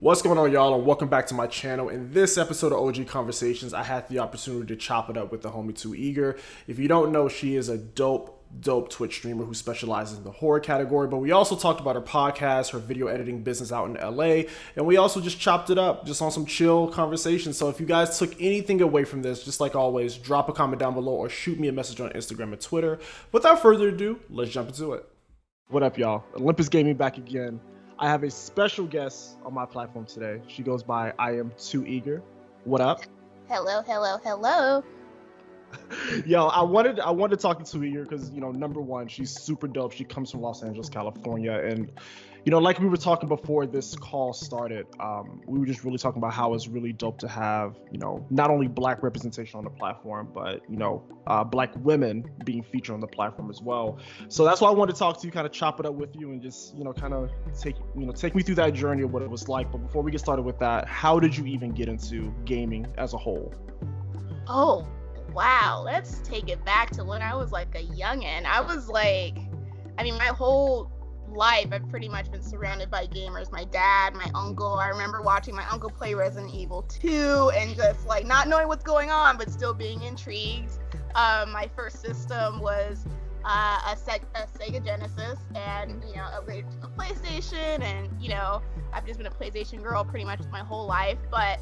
What's going on, y'all, and welcome back to my channel. In this episode of OG Conversations, I had the opportunity to chop it up with the homie 2Eager. If you don't know, she is a dope Twitch streamer who specializes in the horror category, but we also talked about her podcast, her video editing business out in LA, and we also just chopped it up just on some chill conversation. So if you guys took anything away from this, just like always, drop a comment down below or shoot me a message on Instagram and Twitter. Without further ado, let's jump into it. What up, y'all? Olympus Gaming back again. I have a special guest on my platform today. She goes by I am 2Eager. What up? Hello. Yo, I wanted to talk to 2Eager because, number one, she's super dope. She comes from Los Angeles, California, and like we were talking before this call started, we were just really talking about how it's really dope to have, not only Black representation on the platform, but Black women being featured on the platform as well. So that's why I wanted to talk to you, kind of chop it up with you, and just kind of take me through that journey of what it was like. But before we get started with that, how did you even get into gaming as a whole? Oh, wow. Let's take it back to when I was like a youngin'. My whole life I've pretty much been surrounded by gamers. My dad, my uncle. I remember watching my uncle play Resident Evil 2 and just like not knowing what's going on but still being intrigued. My first system was a Sega Genesis, and upgraded to a PlayStation, and I've just been a PlayStation girl pretty much my whole life. But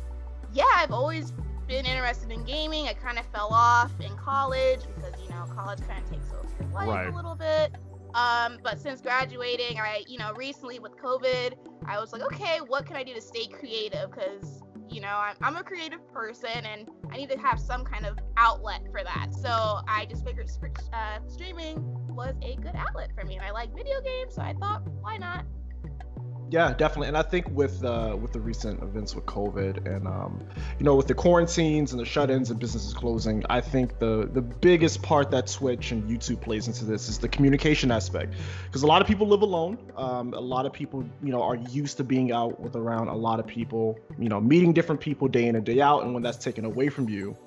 yeah, I've always been interested in gaming. I kind of fell off in college because college kind of takes over your life a little bit. But since graduating, I recently with COVID, I was like, okay, what can I do to stay creative? Because I'm a creative person and I need to have some kind of outlet for that. So I just figured streaming was a good outlet for me, and I like video games, so I thought, why not? Yeah, definitely. And I think with the recent events with COVID and with the quarantines and the shut-ins and businesses closing, I think the biggest part that Twitch and YouTube plays into this is the communication aspect, because a lot of people live alone. A lot of people are used to being out with around a lot of people, meeting different people day in and day out, and when that's taken away from you,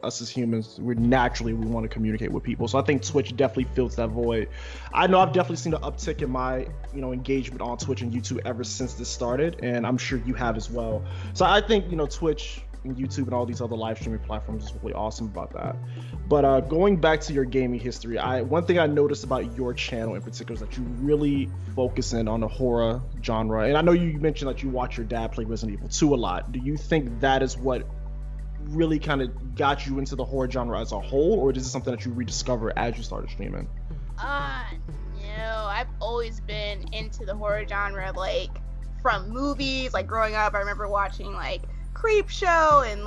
us as humans, we want to communicate with people. So I think Twitch definitely fills that void. I know I've definitely seen an uptick in my engagement on Twitch and YouTube ever since this started, and I'm sure you have as well. So I think Twitch and YouTube and all these other live streaming platforms is really awesome about that. But going back to your gaming history, one thing I noticed about your channel in particular is that you really focus in on the horror genre. And I know you mentioned that you watch your dad play Resident Evil 2 a lot. Do you think that is what really kind of got you into the horror genre as a whole, or is this something that you rediscovered as you started streaming? No, I've always been into the horror genre, like from movies. Like growing up, I remember watching like Creepshow and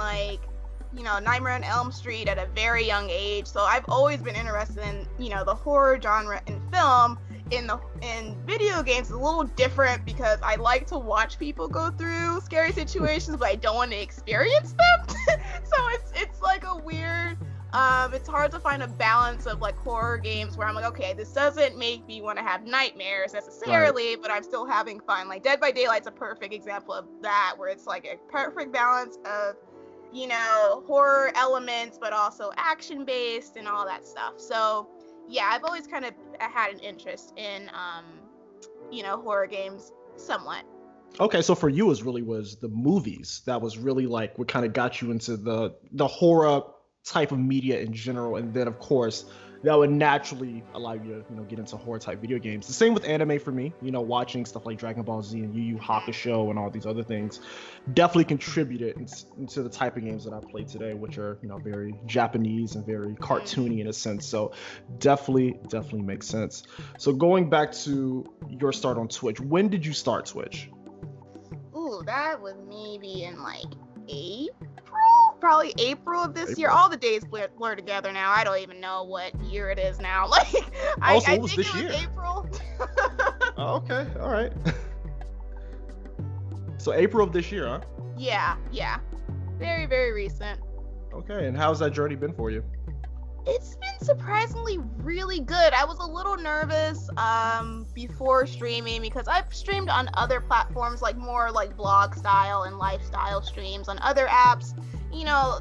Nightmare on Elm Street at a very young age. So I've always been interested in the horror genre in film. In video games, it's a little different because I like to watch people go through scary situations, but I don't want to experience them. So it's like a weird. It's hard to find a balance of like horror games where I'm like, okay, this doesn't make me want to have nightmares necessarily, but I'm still having fun. Like Dead by Daylight's a perfect example of that, where it's like a perfect balance of, horror elements, but also action based and all that stuff. So yeah, I've always kind of had an interest in, horror games somewhat. Okay, so for you, was the movies that was really like what kind of got you into the horror type of media in general, and then of course that would naturally allow you to get into horror type video games. The same with anime for me, watching stuff like Dragon Ball Z and Yu Yu Hakusho and all these other things definitely contributed into the type of games that I play today, which are very Japanese and very cartoony in a sense. So definitely makes sense. So going back to your start on Twitch, when did you start Twitch? Ooh, that was maybe in like probably April of this year. All the days blur together now. I don't even know what year it is now. I think it was April. Oh, okay, all right. So April of this year, huh? Yeah. Very, very recent. Okay, and how's that journey been for you? It's been surprisingly really good. I was a little nervous before streaming because I've streamed on other platforms, like more like blog style and lifestyle streams on other apps.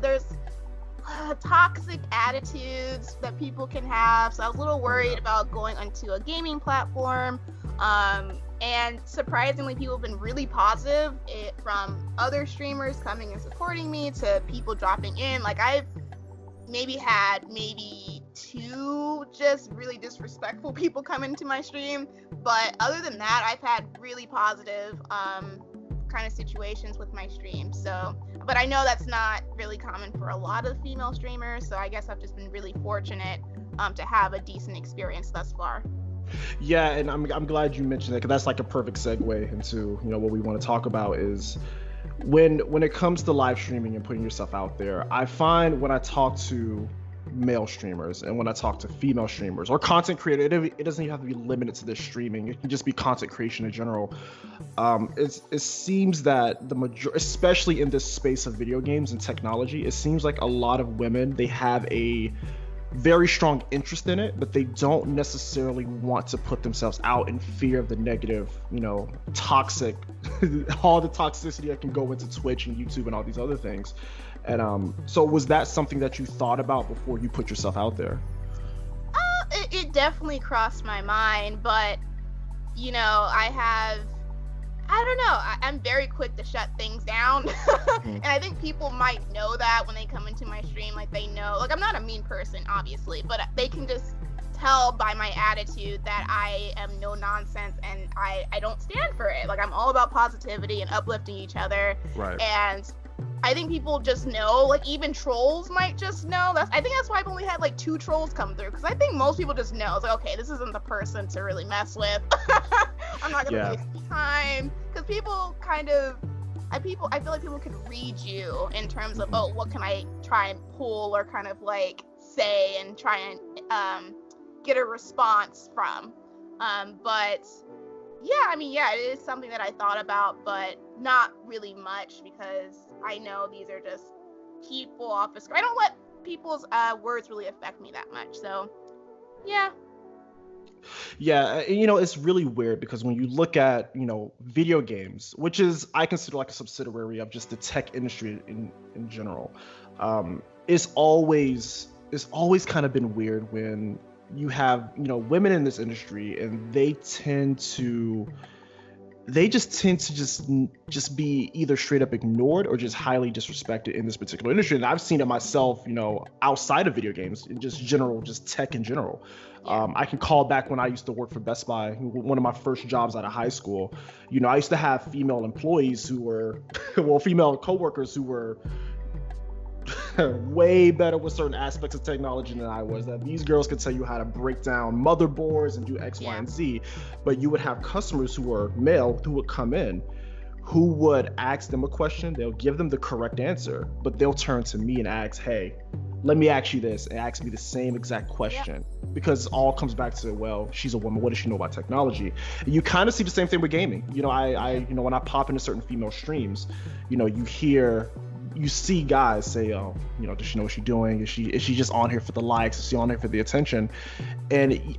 There's toxic attitudes that people can have, so I was a little worried about going onto a gaming platform. And surprisingly, people have been really positive, from other streamers coming and supporting me to people dropping in. Like, I've had 2 just really disrespectful people come into my stream, but other than that, I've had really positive kind of situations with my stream. So, but I know that's not really common for a lot of female streamers, so I guess I've just been really fortunate to have a decent experience thus far. Yeah, and I'm glad you mentioned that, because that's like a perfect segue into, you know, what we want to talk about is when it comes to live streaming and putting yourself out there. I find when I talk to male streamers and when I talk to female streamers or content creator, it doesn't even have to be limited to this streaming. It can just be content creation in general. It seems that the majority, especially in this space of video games and technology, it seems like a lot of women, they have a very strong interest in it, but they don't necessarily want to put themselves out in fear of the negative, you know, toxic, all the toxicity that can go into Twitch and YouTube and all these other things. And so was that something that you thought about before you put yourself out there? It definitely crossed my mind, but you know, I don't know. I'm very quick to shut things down. And I think people might know that when they come into my stream. Like, they know, like, I'm not a mean person, obviously, but they can just tell by my attitude that I am no nonsense and I don't stand for it. Like, I'm all about positivity and uplifting each other. Right. And I think people just know, like, even trolls might just know. I think that's why I've only had like 2 trolls come through, because I think most people just know. It's like, okay, this isn't the person to really mess with. I'm not gonna waste time, because people kind of, I feel like people can read you in terms of, oh, what can I try and pull or kind of like say and try and get a response from. But yeah, I mean, yeah, it is something that I thought about, but not really much, because I know these are just people off the screen. I don't let people's words really affect me that much. So, yeah. Yeah, you know, it's really weird because when you look at, you know, video games, which is, I consider like a subsidiary of just the tech industry in general, it's always kind of been weird when you have, you know, women in this industry and they just tend to just be either straight up ignored or just highly disrespected in this particular industry. And I've seen it myself, you know, outside of video games, in just general, just tech in general. I can call back when I used to work for Best Buy, one of my first jobs out of high school. You know, I used to have female employees who were, well, female coworkers who were way better with certain aspects of technology than I was. That these girls could tell you how to break down motherboards and do X, Y, and Z. But you would have customers who were male who would come in, who would ask them a question, they'll give them the correct answer, but they'll turn to me and ask, hey, let me ask you this, and ask me the same exact question. Because it all comes back to, well, she's a woman, what does she know about technology? And you kind of see the same thing with gaming. You know, I you know, when I pop into certain female streams, you know, you see guys say, oh, you know, does she know what she's doing? Is she just on here for the likes? Is she on here for the attention? And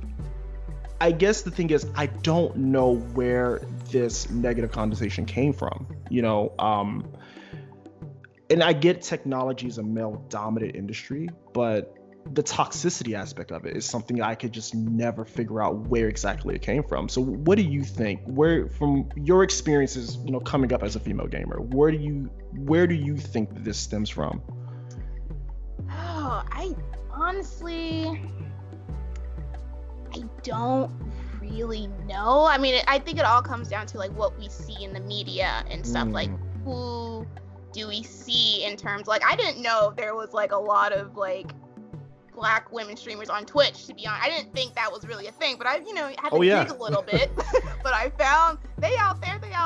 I guess the thing is, I don't know where this negative connotation came from, you know, and I get technology is a male-dominant industry, but the toxicity aspect of it is something I could just never figure out where exactly it came from. So what do you think, where, from your experiences, you know, coming up as a female gamer, where do you think that this stems from? Oh, I don't really know. I mean, I think it all comes down to like what we see in the media and stuff. Like, who do we see in terms, like, I didn't know there was like a lot of like Black women streamers on Twitch, to be honest. I didn't think that was really a thing, but I, you know, had to dig a little bit. But I found they out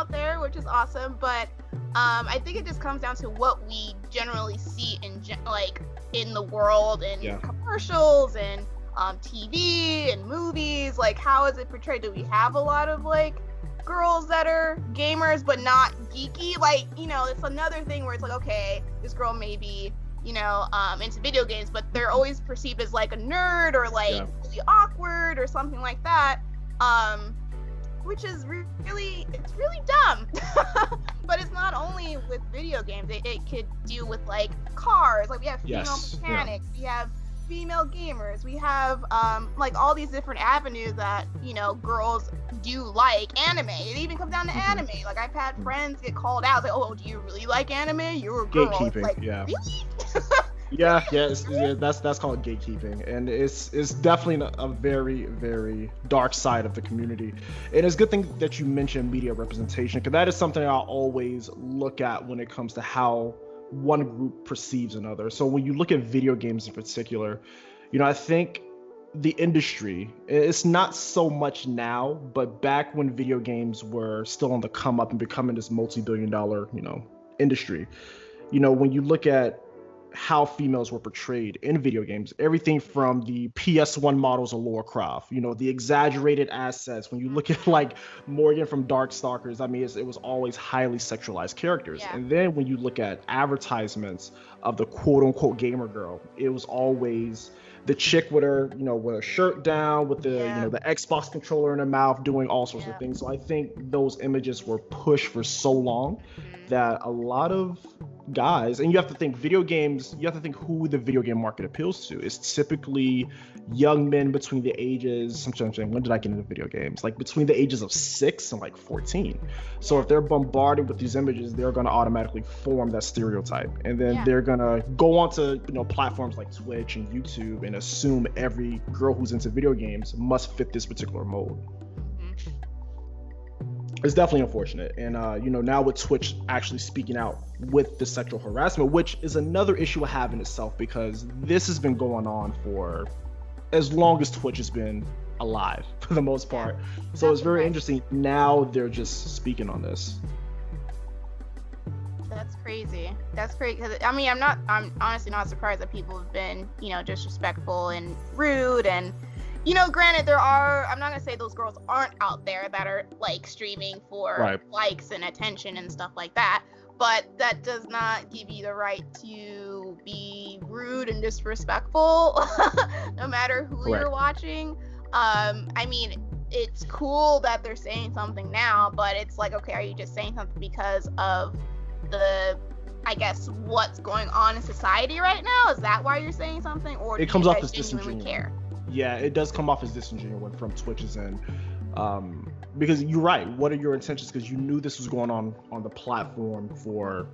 there, which is awesome. But I think it just comes down to what we generally see in the world and commercials and TV and movies. Like, how is it portrayed? Do we have a lot of like girls that are gamers but not geeky? Like, you know, it's another thing where it's like, okay, this girl may be, you know, into video games, but they're always perceived as like a nerd or like really awkward or something like that, which is really dumb. But it's not only with video games. It could deal with like cars. Like, we have female mechanics, we have female gamers. We have like all these different avenues that, you know, girls do like anime. It even comes down to anime. Like I've had friends get called out, like, "Oh, do you really like anime? You're a girl." Gatekeeping, like, yeah. Really? Yeah, that's called gatekeeping, and it's definitely a very, very dark side of the community. And it's a good thing that you mentioned media representation, because that is something I always look at when it comes to how one group perceives another. So when you look at video games in particular, you know, I think the industry, it's not so much now, but back when video games were still on the come up and becoming this multi-billion-dollar, you know, industry, you know, when you look at how females were portrayed in video games, everything from the PS1 models of Lara Croft, you know, the exaggerated assets. When you look at like Morgan from Darkstalkers, I mean, it was always highly sexualized characters. Yeah. And then when you look at advertisements of the quote unquote gamer girl, it was always the chick with her, you know, with her shirt down, with the, you know, the Xbox controller in her mouth, doing all sorts of things. So I think those images were pushed for so long that a lot of guys, and you have to think video games, you have to think who the video game market appeals to. It's typically young men between the ages, sometimes when did I get into video games? Like between the ages of 6 and like 14. So if they're bombarded with these images, they're going to automatically form that stereotype. And then they're going to go onto, you know, platforms like Twitch and YouTube and assume every girl who's into video games must fit this particular mold. It's definitely unfortunate. And, you know, now with Twitch actually speaking out with the sexual harassment, which is another issue I have in itself, because this has been going on for as long as Twitch has been alive for the most part. So it's very interesting. Now they're just speaking on this. That's crazy. That's crazy. Cause I mean, I'm honestly not surprised that people have been, you know, disrespectful and rude. And, you know, granted, I'm not gonna say those girls aren't out there that are like streaming for likes and attention and stuff like that, but that does not give you the right to be rude and disrespectful no matter who you're watching. I mean, it's cool that they're saying something now, but it's like, okay, are you just saying something because of the, I guess, what's going on in society right now? Is that why you're saying something, or do it comes you off guys as genuinely care? Yeah, it does come off as disingenuous from Twitch's end. Because you're right, what are your intentions? Because you knew this was going on the platform for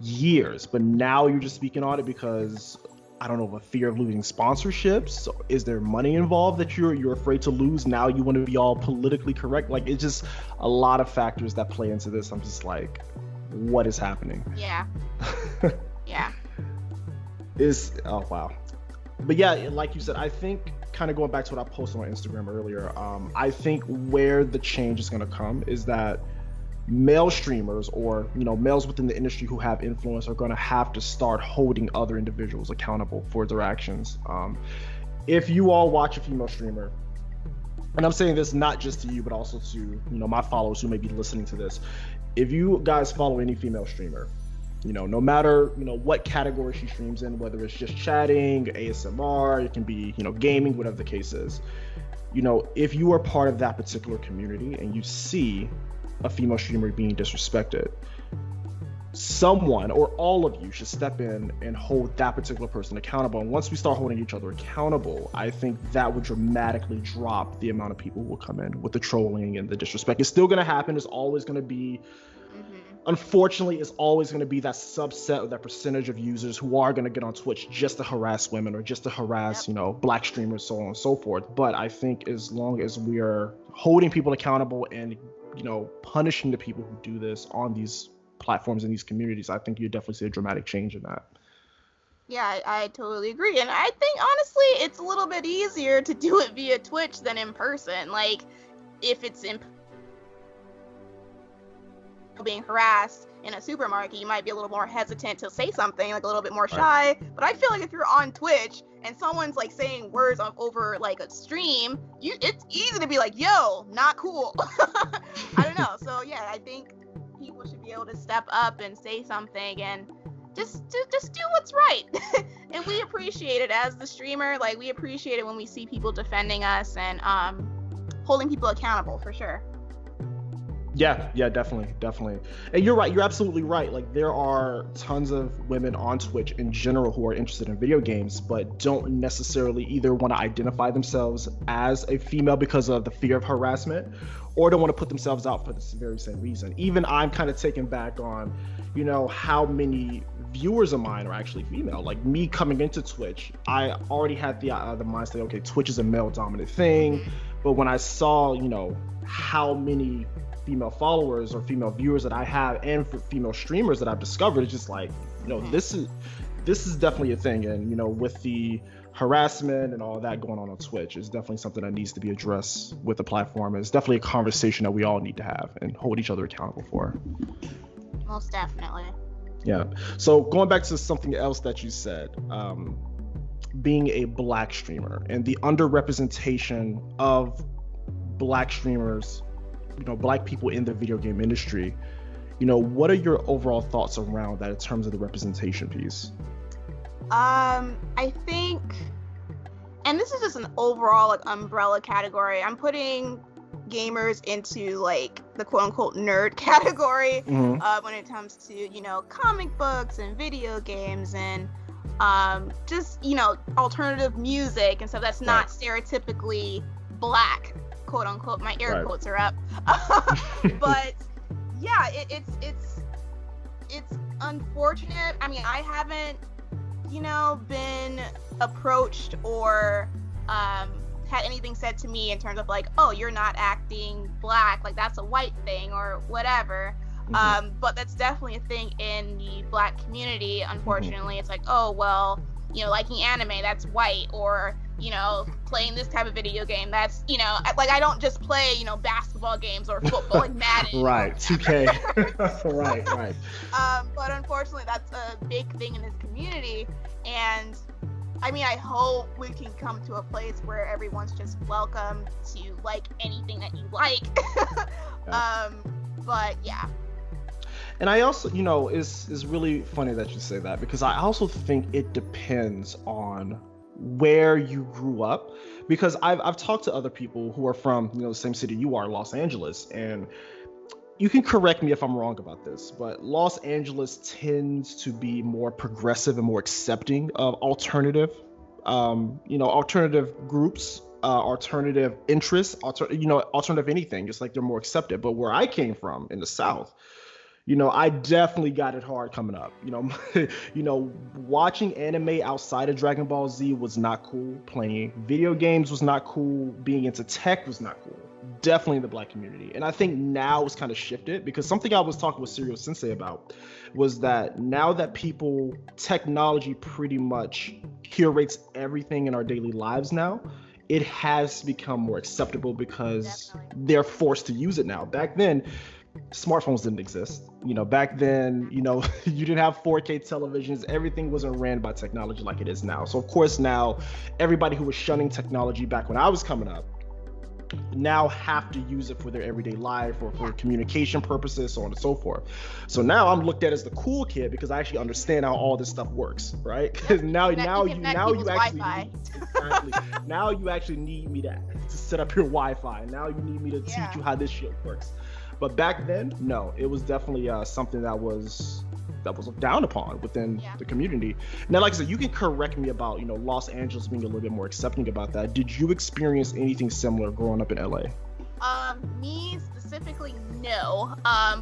years, but now you're just speaking on it because, I don't know, of a fear of losing sponsorships. So is there money involved that you're afraid to lose? Now you want to be all politically correct? Like, it's just a lot of factors that play into this. I'm just like, what is happening? Yeah. Oh wow. But yeah, like you said, I think, kind of going back to what I posted on Instagram earlier, I think where the change is going to come is that male streamers, or, you know, males within the industry who have influence, are going to have to start holding other individuals accountable for their actions. If you all watch a female streamer, and I'm saying this not just to you, but also to, you know, my followers who may be listening to this, if you guys follow any female streamer, you know, no matter, you know, what category she streams in, whether it's just chatting, ASMR, it can be, you know, gaming, whatever the case is, you know, if you are part of that particular community and you see a female streamer being disrespected, someone or all of you should step in and hold that particular person accountable. And once we start holding each other accountable, I think that would dramatically drop the amount of people who will come in with the trolling and the disrespect. It's still going to happen. It's always going to be, unfortunately, it's always going to be that subset or that percentage of users who are going to get on Twitch just to harass women or just to harass, you know, black streamers, so on and so forth. But I think as long as we are holding people accountable and, you know, punishing the people who do this on these platforms and these communities, I think you definitely see a dramatic change in that. Yeah, I totally agree. And I think, honestly, it's a little bit easier to do it via Twitch than in person. Like, if it's in being harassed in a supermarket, you might be a little more hesitant to say something, like a little bit more shy. But I feel like if you're on Twitch and someone's like saying words over like a stream, it's easy to be like, yo, not cool. I don't know. So yeah, I think people should be able to step up and say something and just do what's right. And we appreciate it as the streamer. Like, we appreciate it when we see people defending us and holding people accountable, for sure. Yeah, definitely. And you're right. You're absolutely right. Like there are tons of women on Twitch in general who are interested in video games, but don't necessarily either want to identify themselves as a female because of the fear of harassment, or don't want to put themselves out for this very same reason. Even I'm kind of taken back on, how many viewers of mine are actually female. Like me coming into Twitch, I already had the mindset, okay, Twitch is a male dominant thing. But when I saw, how many female followers or female viewers that I have and for female streamers that I've discovered, it's just like, this is definitely a thing. And with the harassment and all that going on Twitch, is definitely something that needs to be addressed with the platform. It's definitely a conversation that we all need to have and hold each other accountable for. Most definitely. Yeah. So going back to something else that you said, being a Black streamer and the underrepresentation of Black streamers, Black people in the video game industry, what are your overall thoughts around that in terms of the representation piece? I think, and this is just an overall like umbrella category, I'm putting gamers into like the quote unquote nerd category when it comes to comic books and video games and just alternative music and stuff that's not stereotypically Black, quote unquote. My air quotes are up. But yeah, it's unfortunate. I mean, I haven't been approached or had anything said to me in terms of like, oh, you're not acting Black, like that's a white thing or whatever. But that's definitely a thing in the Black community, unfortunately. It's like, oh, well, liking anime, that's white, or playing this type of video game, that's like I don't just play basketball games or football like Madden. Right, 2K. right. But unfortunately that's a big thing in this community, and I mean, I hope we can come to a place where everyone's just welcome to like anything that you like. But yeah. And I also, it's really funny that you say that, because I also think it depends on where you grew up, because I've talked to other people who are from the same city you are, Los Angeles, and you can correct me if I'm wrong about this, but Los Angeles tends to be more progressive and more accepting of alternative groups, alternative interests, alternative anything, just like they're more accepted. But where I came from in the South, I definitely got it hard coming up. Watching anime outside of Dragon Ball Z was not cool. Playing video games was not cool. Being into tech was not cool. Definitely in the Black community. And I think now it's kind of shifted, because something I was talking with Serial Sensei about was that now that technology pretty much curates everything in our daily lives now, it has become more acceptable because they're forced to use it now. Back then, smartphones didn't exist. Back then, you didn't have 4K televisions. Everything wasn't ran by technology like it is now. So of course now, everybody who was shunning technology back when I was coming up now have to use it for their everyday life or for communication purposes, so on and so forth. So now I'm looked at as the cool kid because I actually understand how all this stuff works, right? Because now you actually need me to set up your Wi-Fi. Now you need me to teach you how this shit works. But back then, no, it was definitely something that was looked down upon within the community. Now, like I said, you can correct me about Los Angeles being a little bit more accepting about that. Did you experience anything similar growing up in LA? Me specifically, no.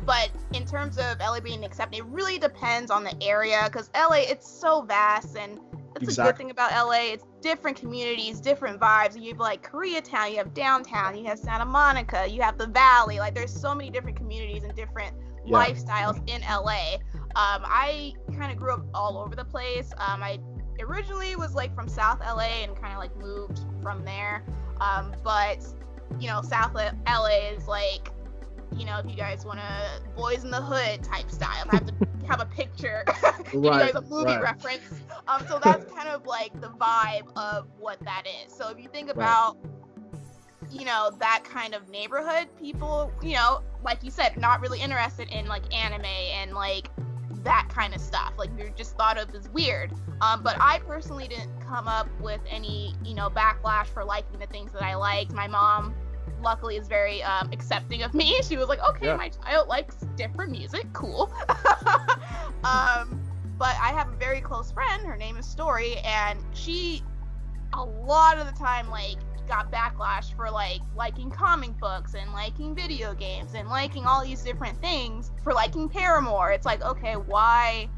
But in terms of LA being accepting, it really depends on the area, because LA, it's so vast, and that's a good thing about LA. It's different communities, different vibes. You have like Koreatown, you have downtown, you have Santa Monica, you have the Valley. Like there's so many different communities and different lifestyles in LA. I kind of grew up all over the place. I originally was like from South LA and kind of like moved from there. But South LA is like, if you guys want to Boys in the Hood type style, I have to have a picture, give you guys a movie reference. So that's kind of like the vibe of what that is. So if you think about, that kind of neighborhood, people, like you said, not really interested in like anime and like that kind of stuff. Like you're just thought of as weird. But I personally didn't come up with any, backlash for liking the things that I liked. My mom luckily is very accepting of me. She was like, okay, my child likes different music, cool. But I have a very close friend, her name is Story, and she a lot of the time like got backlash for like liking comic books and liking video games and liking all these different things, for liking Paramore. It's like, okay, why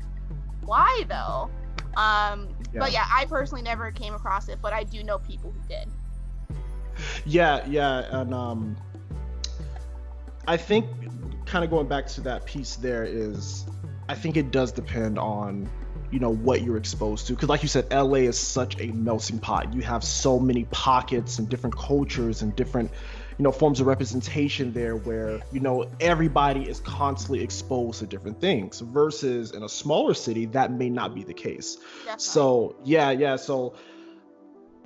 though? But yeah, I personally never came across it, but I do know people who did. Yeah, and I think kind of going back to that piece there is, I think it does depend on, you know, what you're exposed to. Because like you said, LA is such a melting pot. You have so many pockets and different cultures and different, you know, forms of representation there where, you know, everybody is constantly exposed to different things, versus in a smaller city, that may not be the case. Definitely. So yeah. So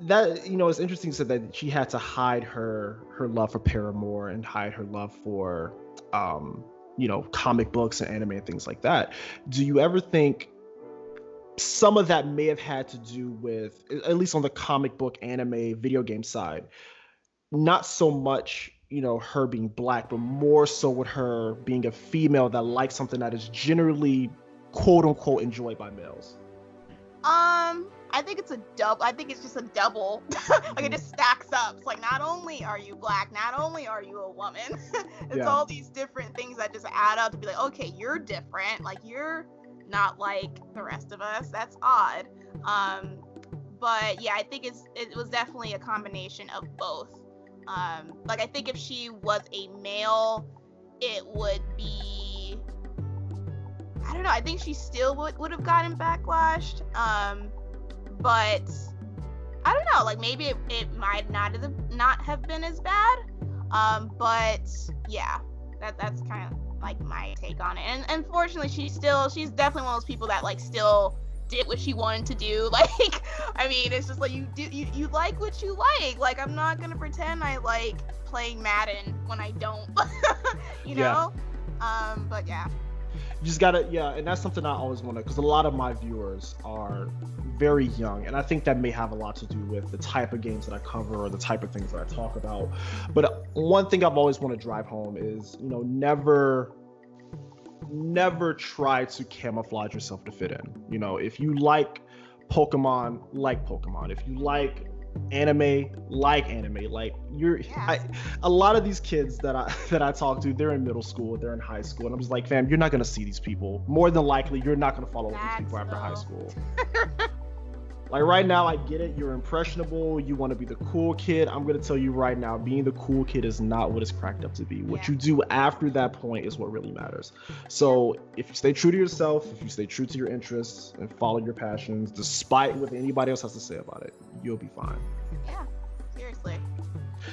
that, you know, it's interesting to say that she had to hide her love for Paramore and hide her love for, you know, comic books and anime and things like that. Do you ever think some of that may have had to do with, at least on the comic book, anime, video game side, not so much, you know, her being black, but more so with her being a female that likes something that is generally quote unquote enjoyed by males? I think it's just a double. Like it just stacks up. It's like, not only are you black, not only are you a woman, it's all these different things that just add up to be like, okay, you're different. Like you're not like the rest of us. That's odd. But yeah, I think it was definitely a combination of both. Like I think if she was a male, it would be, I don't know, I think she still would have gotten backlashed. But I don't know, like maybe it might not have been as bad. But yeah, that's kind of like my take on it. And unfortunately, she's definitely one of those people that like still did what she wanted to do. Like, I mean, it's just like you like what you like. Like, I'm not gonna pretend I like playing Madden when I don't. you know? But yeah. You just gotta, and that's something I always want to, because a lot of my viewers are very young, and I think that may have a lot to do with the type of games that I cover or the type of things that I talk about. But one thing I've always want to drive home is, you know, never try to camouflage yourself to fit in. You know, if you like Pokemon, like Pokemon. If you like anime, like a lot of these kids that I talk to, they're in middle school, they're in high school, and I'm just like, fam, you're not gonna see these people. More than likely, you're not gonna follow these people after high school. Like right now, I get it. You're impressionable. You want to be the cool kid. I'm going to tell you right now, being the cool kid is not what it's cracked up to be. What you do after that point is what really matters. So if you stay true to yourself, if you stay true to your interests and follow your passions, despite what anybody else has to say about it, you'll be fine. Yeah, seriously.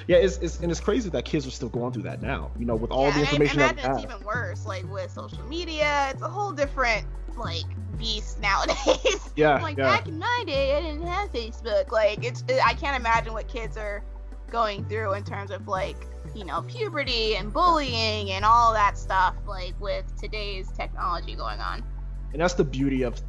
Yeah, it's crazy that kids are still going through that now. You know, with all the information that we have. I imagine it's even worse, like with social media. It's a whole different like beast nowadays. Back in my day, I didn't have Facebook. Like I can't imagine what kids are going through in terms of like, you know, puberty and bullying and all that stuff, like with today's technology going on. And that's the beauty of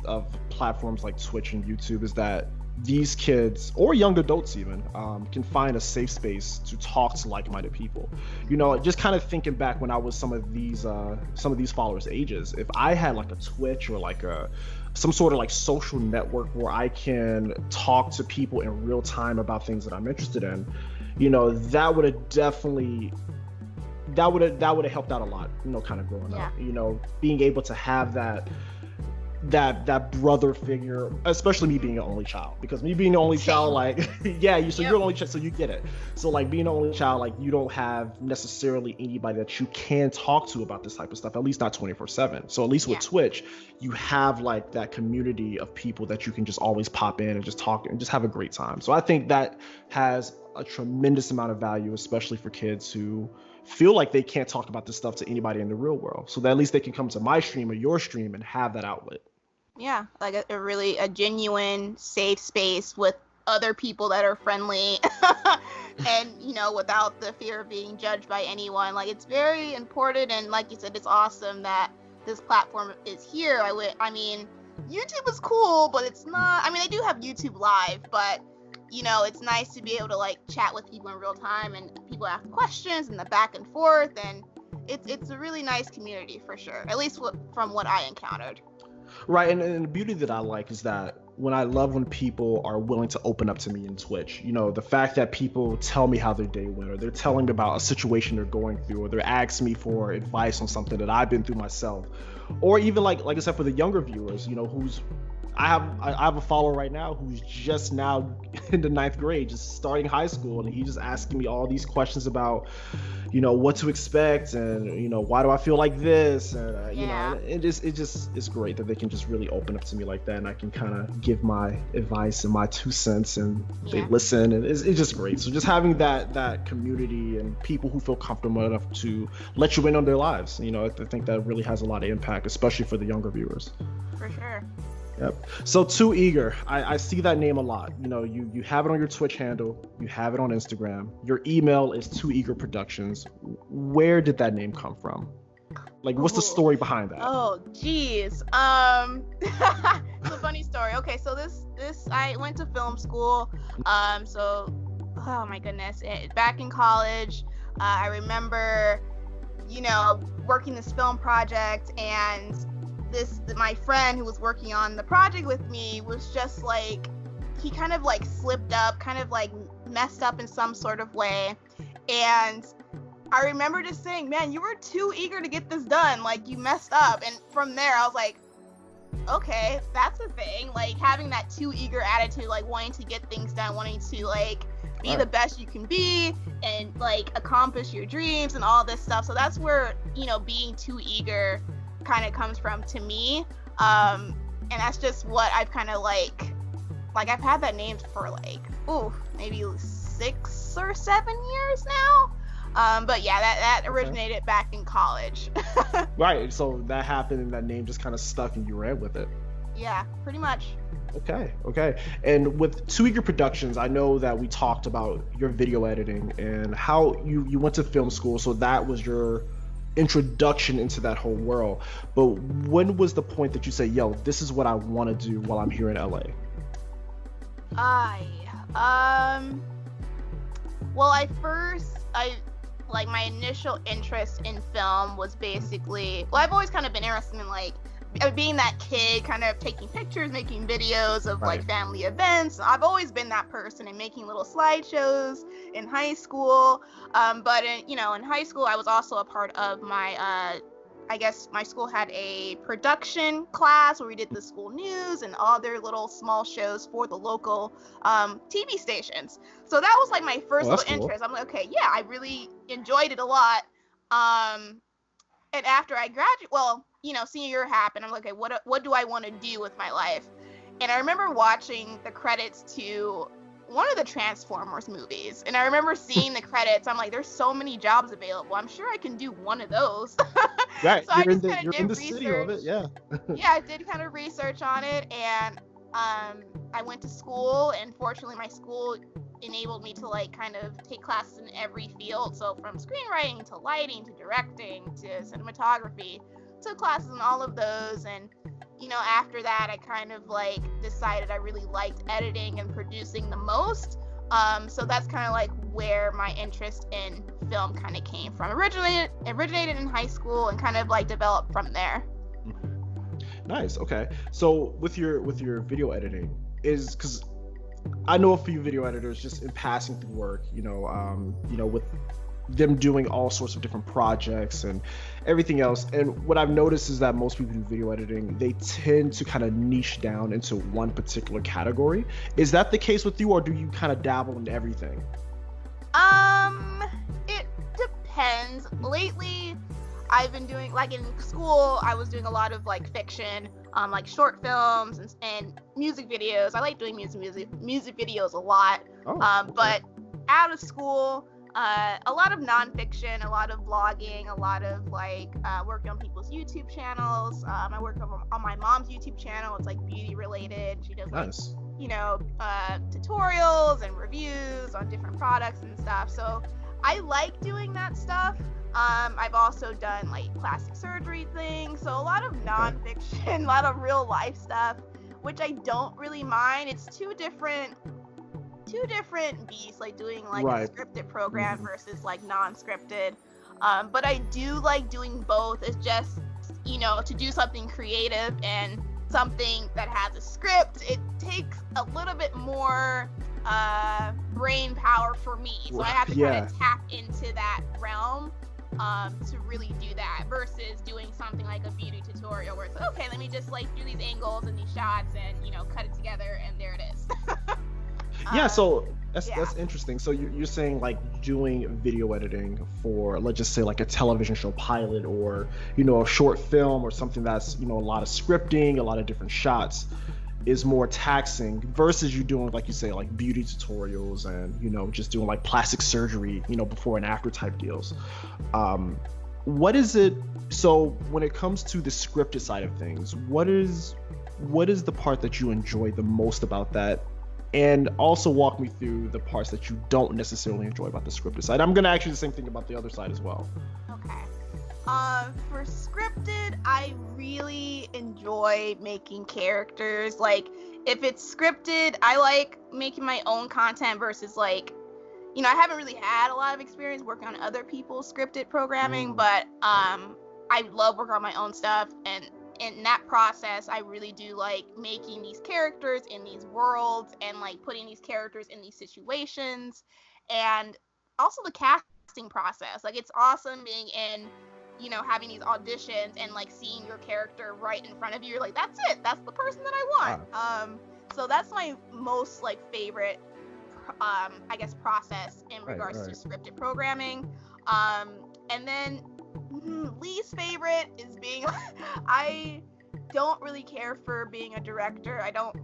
platforms like Twitch and YouTube, is that these kids, or young adults even, can find a safe space to talk to like-minded people. You know, just kind of thinking back when I was some of these followers' ages, if I had like a Twitch or like some sort of like social network where I can talk to people in real time about things that I'm interested in, you know, that would have definitely helped out a lot, you know, kind of growing up. You know, being able to have that brother figure, especially me being an only child, because me being the only child, like, you're an only child, so you get it. So like being an only child, like you don't have necessarily anybody that you can talk to about this type of stuff, at least not 24/7. So at least with Twitch, you have like that community of people that you can just always pop in and just talk and just have a great time. So I think that has a tremendous amount of value, especially for kids who feel like they can't talk about this stuff to anybody in the real world, so that at least they can come to my stream or your stream and have that outlet. Yeah, like a genuine safe space with other people that are friendly and, you know, without the fear of being judged by anyone. Like, it's very important, and like you said, it's awesome that this platform is here. I mean, YouTube is cool, but it's not, I mean, I do have YouTube Live, but it's nice to be able to like chat with people in real time, and people ask questions and the back and forth, and it's a really nice community for sure, at least from what I encountered. Right, and the beauty that I like is that I love when people are willing to open up to me in Twitch. The fact that people tell me how their day went, or they're telling me about a situation they're going through, or they're asking me for advice on something that I've been through myself, or even like I said, for the younger viewers, who's I have a follower right now who's just now in the 9th grade, just starting high school, and he's just asking me all these questions about, what to expect, and why do I feel like this, and it's great that they can just really open up to me like that, and I can kind of give my advice and my 2 cents, and they listen, and it's just great. So just having that community and people who feel comfortable enough to let you in on their lives, I think that really has a lot of impact, especially for the younger viewers. For sure. Yep. So 2Eager, I see that name a lot. You have it on your Twitch handle, you have it on Instagram. Your email is 2EagerProductions. Where did that name come from? Like, what's the story behind that? Oh, geez. It's a funny story. Okay, so this I went to film school. So, oh my goodness, back in college, I remember, working this film project, and my friend who was working on the project with me was just like, he kind of like slipped up, kind of like messed up in some sort of way, and I remember just saying, man, you were too eager to get this done, like you messed up. And from there I was like, okay, that's a thing, like having that too eager attitude, like wanting to get things done, wanting to like be the best you can be, and like accomplish your dreams and all this stuff. So that's where being too eager kind of comes from to me, and that's just what I've kind of like I've had that name for like maybe 6 or 7 years now, but yeah, that originated back in college. Right, so that happened and that name just kind of stuck and you ran with it. Yeah, pretty much. Okay. And with 2Eager Productions, I know that we talked about your video editing and how you went to film school, so that was your introduction into that whole world. But when was the point that you say, yo, this is what I want to do while I'm here in LA? Well, my initial interest in film was basically, I've always kind of been interested in like being that kid, kind of taking pictures, making videos of like family events. I've always been that person, and making little slideshows in high school. But in high school, I was also a part of my, I guess my school had a production class where we did the school news and other little small shows for the local TV stations. So that was like my first little interest. I'm like, okay, yeah, I really enjoyed it a lot. And after I graduated, senior year happened. I'm like, okay, what do I want to do with my life? And I remember watching the credits to one of the Transformers movies, and I remember seeing the credits. I'm like, there's so many jobs available. I'm sure I can do one of those. Right. So you're I just kind of did research. Of it, yeah. Yeah, I did kind of research on it, and I went to school, and fortunately my school enabled me to like kind of take classes in every field. So from screenwriting to lighting to directing to cinematography, took classes in all of those. And after that, I kind of like decided I really liked editing and producing the most. So that's kind of like where my interest in film kind of came from. Originated in high school and kind of like developed from there. Nice. Okay. So with your video editing, because I know a few video editors just in passing through work, with them doing all sorts of different projects and everything else. And what I've noticed is that most people do video editing, they tend to kind of niche down into one particular category. Is that the case with you, or do you kind of dabble in everything? It depends. Lately, I've been doing, like in school, I was doing a lot of like fiction, like short films and music videos. I like doing music videos a lot. But out of school, a lot of nonfiction, a lot of vlogging, a lot of like working on people's YouTube channels. I work on my mom's YouTube channel. It's like beauty related. She does nice. Tutorials and reviews on different products and stuff. So I like doing that stuff. I've also done like plastic surgery things. So a lot of nonfiction, a lot of real life stuff, which I don't really mind. It's two different two different beasts, like doing like Right. a scripted program versus like non-scripted. But I do like doing both. It's just, to do something creative and something that has a script, it takes a little bit more brain power for me. So I have to kind of tap into that realm to really do that, versus doing something like a beauty tutorial where it's like, okay, let me just like do these angles and these shots and cut it together and there it is. Yeah, so that's interesting. So you're saying like doing video editing for, let's just say, like a television show pilot, or a short film, or something that's a lot of scripting, a lot of different shots, is more taxing versus you doing, like you say, like beauty tutorials and just doing like plastic surgery, before and after type deals. What is it? So when it comes to the scripted side of things, what is the part that you enjoy the most about that? And also walk me through the parts that you don't necessarily enjoy about the scripted side. I'm gonna ask you the same thing about the other side as well. Okay. For scripted, I really enjoy making characters. Like, if it's scripted, I like making my own content versus like, I haven't really had a lot of experience working on other people's scripted programming, but I love working on my own stuff, and in that process, I really do like making these characters in these worlds and like putting these characters in these situations, and also the casting process. Like, it's awesome being in, having these auditions and like seeing your character right in front of you. You're like, that's it. That's the person that I want. Wow. So that's my most like favorite, I guess, process in regards to scripted programming. And then least favorite is being I don't really care for being a director. I don't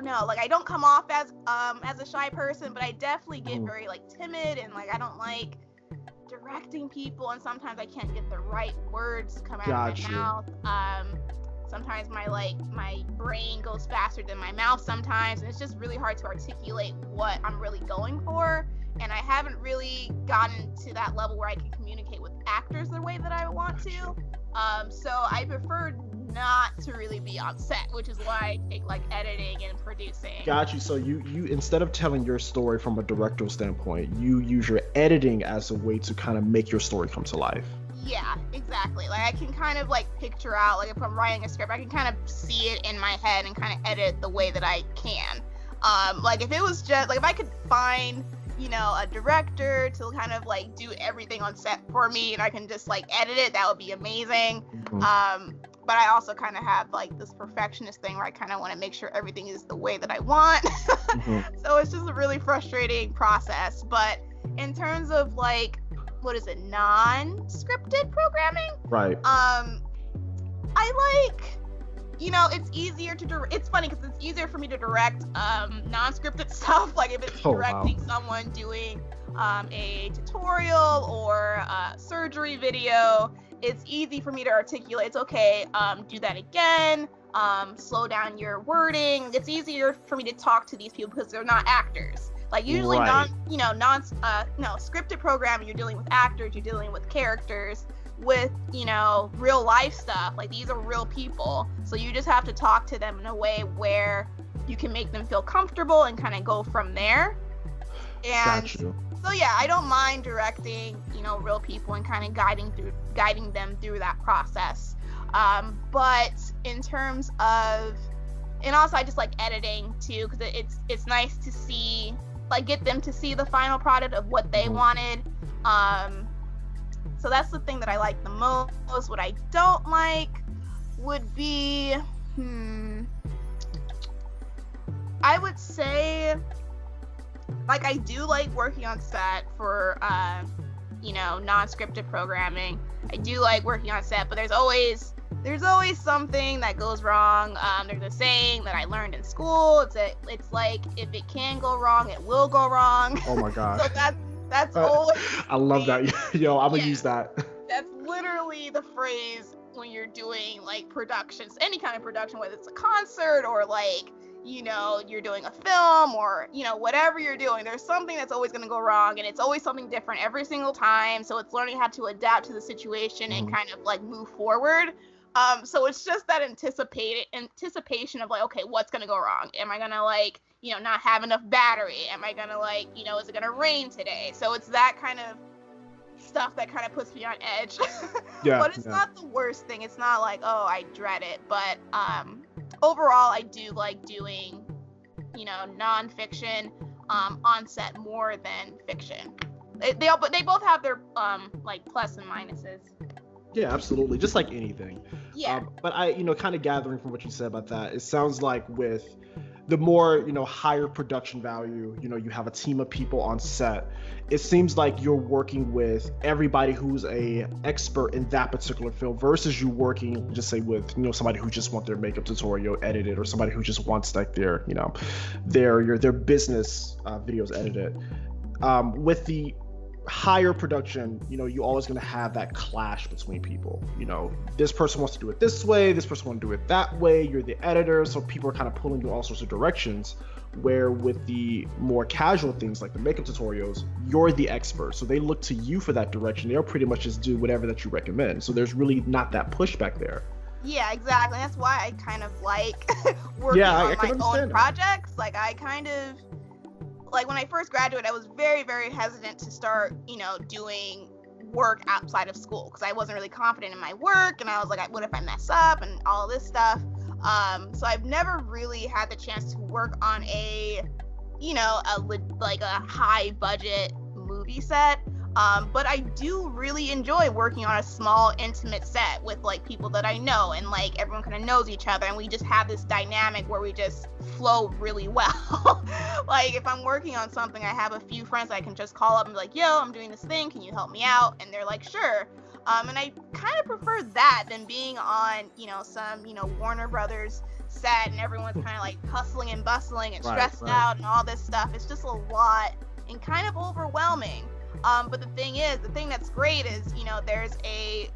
know, like, I don't come off as a shy person, but I definitely get very like timid, and like I don't like directing people, and sometimes I can't get the right words to come out of my mouth. Sometimes my brain goes faster than my mouth sometimes, and it's just really hard to articulate what I'm really going for. And I haven't really gotten to that level where I can communicate with actors the way that I want to. So I prefer not to really be on set, which is why I take like editing and producing. Got you. So you instead of telling your story from a directorial standpoint, you use your editing as a way to kind of make your story come to life. Yeah, exactly. Like, I can kind of like picture out, like, if I'm writing a script, I can kind of see it in my head and kind of edit the way that I can. Like, if it was just like, if I could find a director to kind of like do everything on set for me and I can just like edit it, that would be amazing. But I also kind of have like this perfectionist thing where I kind of want to make sure everything is the way that I want. So it's just a really frustrating process. But in terms of like, what is it, non-scripted programming? Right. I like, it's easier to it's funny because it's easier for me to direct non-scripted stuff. Like, if it's directing someone doing a tutorial or a surgery video, it's easy for me to articulate. It's okay, do that again, slow down your wording. It's easier for me to talk to these people because they're not actors. Like, usually scripted programming, you're dealing with actors, you're dealing with characters. With real life stuff, like, these are real people, so you just have to talk to them in a way where you can make them feel comfortable and kind of go from there. And so yeah, I don't mind directing real people and kind of guiding them through that process. But in terms of, and also I just like editing too, because it's nice to see, like, get them to see the final product of what they wanted. So that's the thing that I like the most. What I don't like would be, I would say, like, I do like working on set for, non-scripted programming. I do like working on set, but there's always something that goes wrong. There's a saying that I learned in school. It's like, if it can go wrong, it will go wrong. Oh my God. So that's always. I love that. Yo, I'm gonna use that. That's literally the phrase when you're doing like productions, any kind of production, whether it's a concert or like, you're doing a film or, whatever you're doing, there's something that's always going to go wrong, and it's always something different every single time. So it's learning how to adapt to the situation and kind of like move forward. So it's just that anticipation of like, okay, what's gonna go wrong? Am I gonna like, not have enough battery? Am I gonna like, is it gonna rain today? So it's that kind of stuff that kind of puts me on edge. Yeah. But it's not the worst thing. It's not like, oh, I dread it. But overall, I do like doing, nonfiction on set more than fiction. They both have their like plus and minuses. Yeah, absolutely. Just like anything. Yeah. But I, kind of gathering from what you said about that, it sounds like with the more, higher production value, you have a team of people on set. It seems like you're working with everybody who's a expert in that particular film versus you working, just say with, somebody who just wants their makeup tutorial edited, or somebody who just wants like their business videos edited. With the higher production, you always going to have that clash between people. This person wants to do it this way, this person wants to do it that way. You're the editor, so people are kind of pulling you all sorts of directions, where with the more casual things like the makeup tutorials, you're the expert, so they look to you for that direction. They'll pretty much just do whatever that you recommend, so there's really not that pushback there. Yeah, exactly. That's why I kind of like working on my own projects. Like, I kind of like, when I first graduated, I was very, very hesitant to start, doing work outside of school, because I wasn't really confident in my work, and I was like, what if I mess up and all this stuff. So I've never really had the chance to work on a high budget movie set. But I do really enjoy working on a small, intimate set with like people that I know, and like everyone kind of knows each other, and we just have this dynamic where we just flow really well. Like, if I'm working on something, I have a few friends I can just call up and be like, yo, I'm doing this thing, can you help me out? And they're like, sure. And I kind of prefer that than being on, some, Warner Brothers set, and everyone's kind of like hustling and bustling and stressed out and all this stuff. It's just a lot and kind of overwhelming. But the thing that's great is, there's a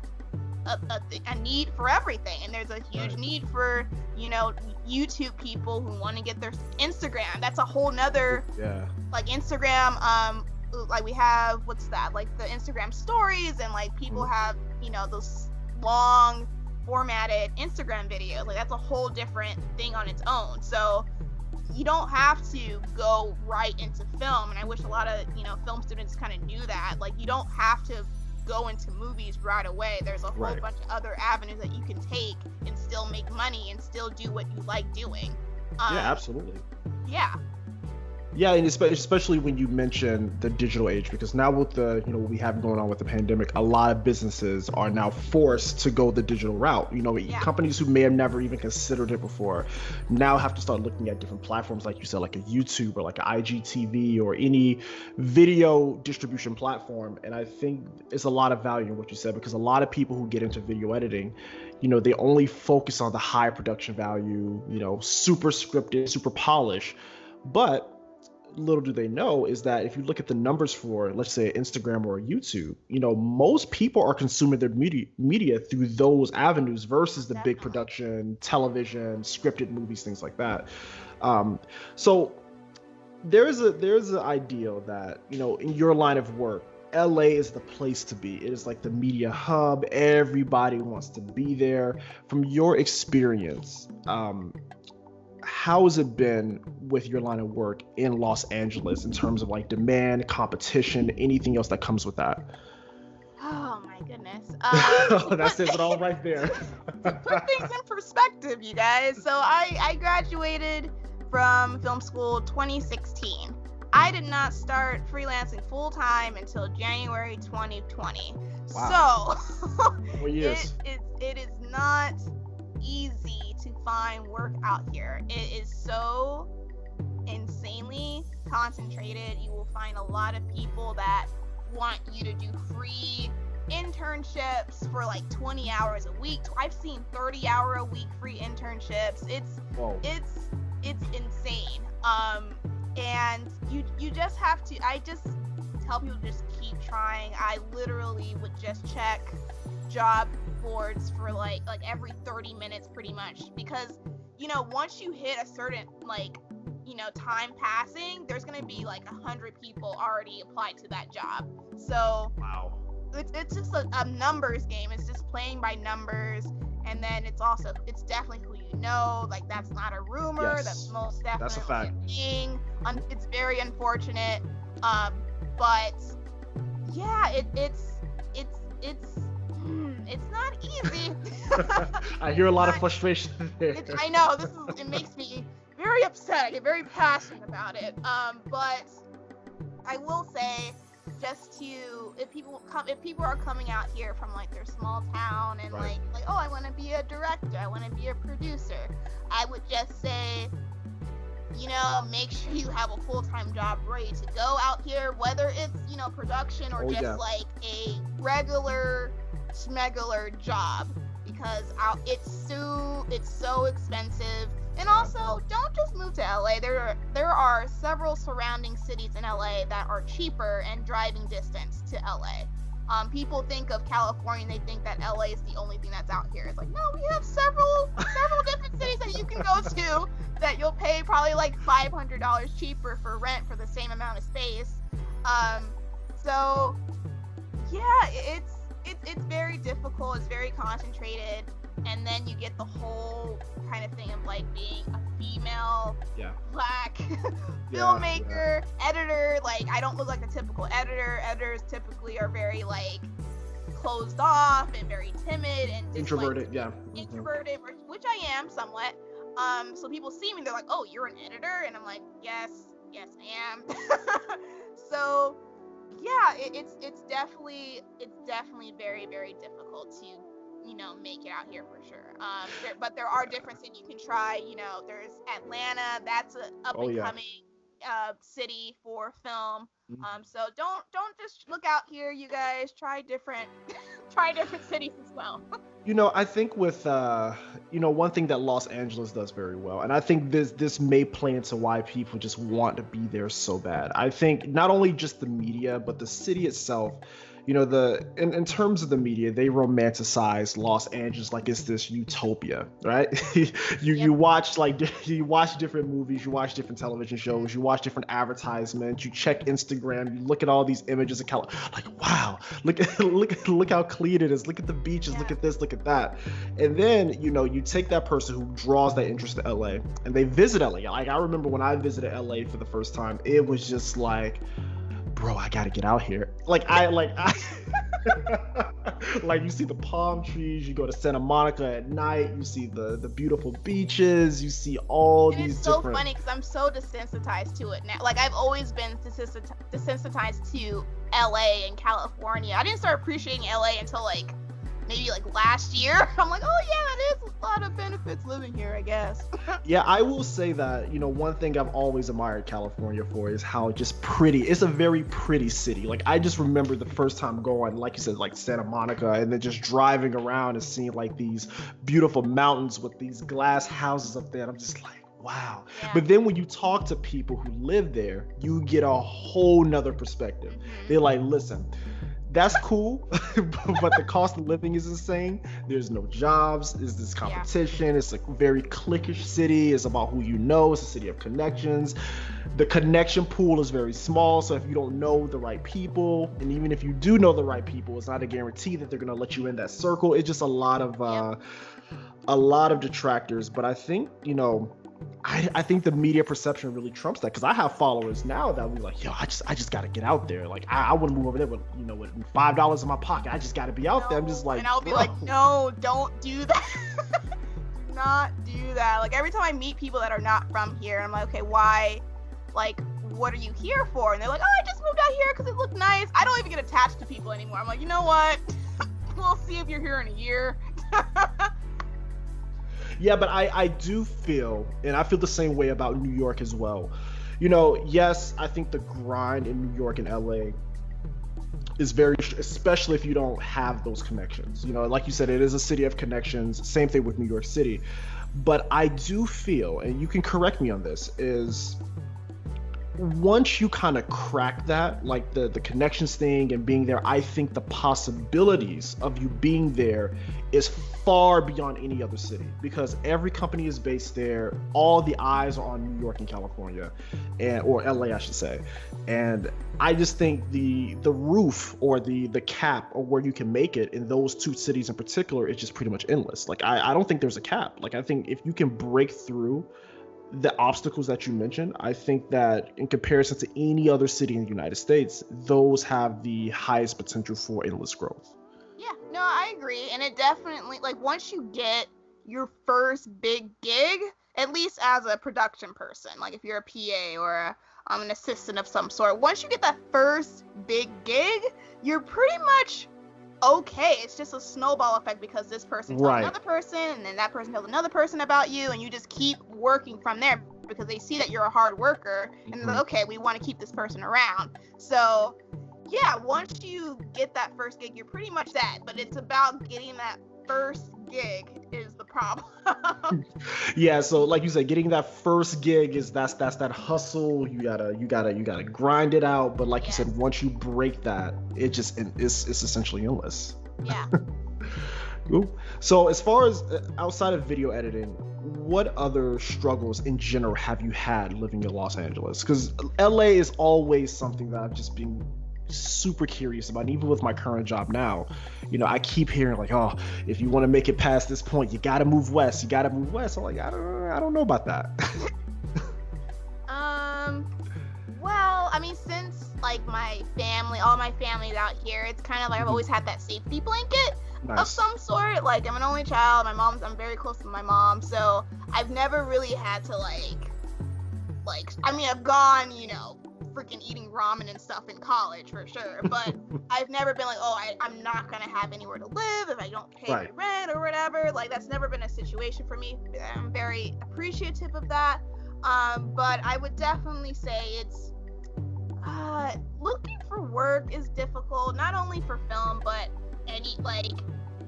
need for everything, and there's a huge need for, YouTube people who want to get their Instagram. That's a whole nother, like, Instagram, like, we have, what's that, like, the Instagram stories, and like people have, those long formatted Instagram videos. Like, that's a whole different thing on its own. So you don't have to go right into film, and I wish a lot of film students kind of knew that. Like, you don't have to go into movies right away. There's a whole bunch of other avenues that you can take and still make money and still do what you like doing. Yeah, absolutely. Yeah, and especially when you mention the digital age, because now with the, what we have going on with the pandemic, a lot of businesses are now forced to go the digital route. Companies who may have never even considered it before now have to start looking at different platforms, like you said, like a YouTube or like an IGTV or any video distribution platform. And I think it's a lot of value in what you said, because a lot of people who get into video editing, they only focus on the high production value, super scripted, super polished. But little do they know is that if you look at the numbers for, let's say, Instagram or YouTube, most people are consuming their media through those avenues versus the big production, television, scripted movies, things like that. So there's an ideal that, in your line of work, LA is the place to be. It is like the media hub. Everybody wants to be there. From your experience, how has it been with your line of work in Los Angeles in terms of like demand, competition, anything else that comes with that? Oh my goodness. That says it all right there. To put things in perspective, you guys. So I graduated from film school 2016. I did not start freelancing full time until January 2020. Wow. So 4 years. it is not easy to find work out here. It is so insanely concentrated. You will find a lot of people that want you to do free internships for like 20 hours a week. I've seen 30-hour a week free internships. It's insane. And you just have to, I just tell people to just keep trying. I literally would just check job boards for like every 30 minutes pretty much, because once you hit a certain time passing, there's gonna be like 100 people already applied to that job. So wow, it's just a numbers game. It's just playing by numbers, And then it's definitely who you know. Like, that's not a rumor. Yes. That's most definitely That's a fact. a thing. It's very unfortunate. But yeah, it's not easy. I hear a lot of frustration there. I know, it makes me very upset. I get very passionate about it. But I will say, just to, if people are coming out here from like their small town and Right. like, oh, I want to be a director, I want to be a producer, I would just say, you know, make sure you have a full-time job ready to go out here, whether it's, you know, production or just like a regular schmegular job, because it's so expensive. And also, don't just move to LA. There are several surrounding cities in LA that are cheaper and driving distance to LA. People think of California and they think that LA is the only thing that's out here. It's like, no, we have several different cities that you can go to that you'll pay probably like $500 cheaper for rent for the same amount of space. So yeah, it's very difficult. It's very concentrated. And then you get the whole kind of thing of like being a female, black filmmaker, editor. Like, I don't look like the typical editor. Editors typically are very like closed off and very timid and just, introverted, like, introverted, which I am somewhat. So people see me, they're like, "Oh, you're an editor," and I'm like, "Yes, I am." So yeah, it's definitely very, very difficult to, you know, make it out here for sure. But there are different cities you can try. You know, there's Atlanta. That's a up and coming city for film. So don't just look out here, you guys. Try different cities as well. You know, I think with you know, one thing that Los Angeles does very well, and I think this may play into why people just want to be there so bad. I think not only just the media, but the city itself. You know, in terms of the media, they romanticize Los Angeles like it's this utopia, right? You watch different movies, you watch different television shows, you watch different advertisements, you check Instagram, you look at all these images of California, like, wow, look how clean it is, look at the beaches, look at this, look at that. And then, you know, you take that person who draws that interest to LA and they visit LA. Like, I remember when I visited LA for the first time, it was just like, bro, I gotta get out here. Like you see the palm trees, you go to Santa Monica at night, you see the beautiful beaches, you see all these different... It's so different... funny because I'm so desensitized to it now. Like, I've always been desensitized to LA and California. I didn't start appreciating LA until like maybe like last year. I'm like, oh yeah, there's a lot of benefits living here, I guess. Yeah, I will say that, you know, one thing I've always admired California for is how just pretty. It's a very pretty city. Like, I just remember the first time going, like you said, like Santa Monica, and then just driving around and seeing like these beautiful mountains with these glass houses up there. And I'm just like, wow. Yeah. But then when you talk to people who live there, you get a whole nother perspective. They're like, listen, that's cool, but the cost of living is insane. There's no jobs. There's this competition. Yeah. It's a very cliquish city. It's about who you know. It's a city of connections. The connection pool is very small. So if you don't know the right people, and even if you do know the right people, it's not a guarantee that they're going to let you in that circle. It's just a lot of detractors. But I think, you know, I think the media perception really trumps that, because I have followers now that we like, yo, I just got to get out there. Like, I wouldn't move over there with, you know, with $5 in my pocket. I just got to be out there. I'm just like, and I'll be like, no, don't do that. Do not do that. Like, every time I meet people that are not from here, I'm like, okay, why? Like, what are you here for? And they're like, oh, I just moved out here because it looked nice. I don't even get attached to people anymore. I'm like, you know what? We'll see if you're here in a year. Yeah, but I do feel, and I feel the same way about New York as well. You know, yes, I think the grind in New York and LA is very, especially if you don't have those connections. You know, like you said, it is a city of connections. Same thing with New York City. But I do feel, and you can correct me on this, is once you kind of crack that, like the connections thing and being there, I think the possibilities of you being there is far beyond any other city, because every company is based there. All the eyes are on New York and California, or LA, I should say. And I just think the roof or the cap or where you can make it in those two cities in particular is just pretty much endless. Like I don't think there's a cap. Like I think if you can break through the obstacles that you mentioned, I think that in comparison to any other city in the United States, those have the highest potential for endless growth. Yeah, no, I agree. And it definitely, like, once you get your first big gig, at least as a production person, like if you're a PA or an assistant of some sort, once you get that first big gig, you're pretty much okay. It's just a snowball effect, because this person tells another person, and then that person tells another person about you, and you just keep working from there, because they see that you're a hard worker, and they're like, okay, we want to keep this person around. So yeah, once you get that first gig, you're pretty much that, but it's about getting that first gig is the problem. Yeah, so like you said, getting that first gig is that's that hustle. You gotta grind it out. But like you said, once you break that, it's essentially endless. Yeah. So as far as outside of video editing, what other struggles in general have you had living in Los Angeles? Because LA is always something that I've just been super curious about. And even with my current job now, I keep hearing like, oh, if you want to make it past this point, you gotta move west. I'm like, I don't know about that. Well, I mean, since like all my family's out here, it's kind of like I've always had that safety blanket of some sort. Like, I'm an only child. I'm very close to my mom, so I've never really had to like, I mean, I've gone, freaking eating ramen and stuff in college for sure, but I've never been like, oh, I'm not gonna have anywhere to live if I don't pay my rent or whatever. Like, that's never been a situation for me. I'm very appreciative of that. But I would definitely say it's looking for work is difficult, not only for film, but any like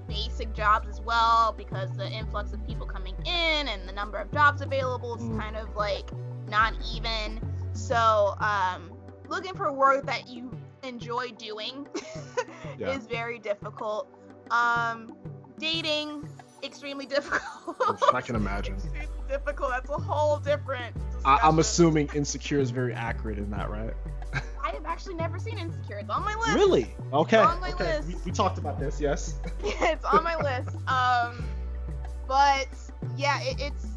basic jobs as well, because the influx of people coming in and the number of jobs available is kind of like not even. So looking for work that you enjoy doing is very difficult. Dating, extremely difficult. I can imagine. Extremely difficult. That's a whole different discussion. I'm assuming Insecure is very accurate in that, right? I have actually never seen Insecure. It's on my list. Really? Okay. It's on my list. We talked about this, yes. Yeah, it's on my list. But yeah, it's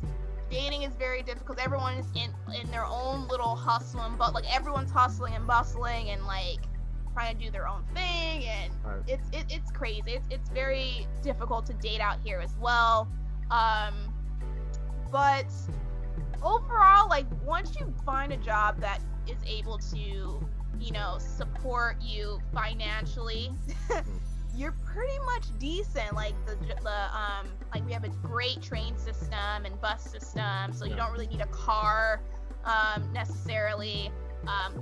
dating is very difficult. Everyone is in their own little hustling, but like everyone's hustling and bustling and like trying to do their own thing, and it's crazy. It's very difficult to date out here as well. But overall, like once you find a job that is able to, support you financially, you're pretty much decent. Like the like we have a great train system and bus system, so you don't really need a car necessarily.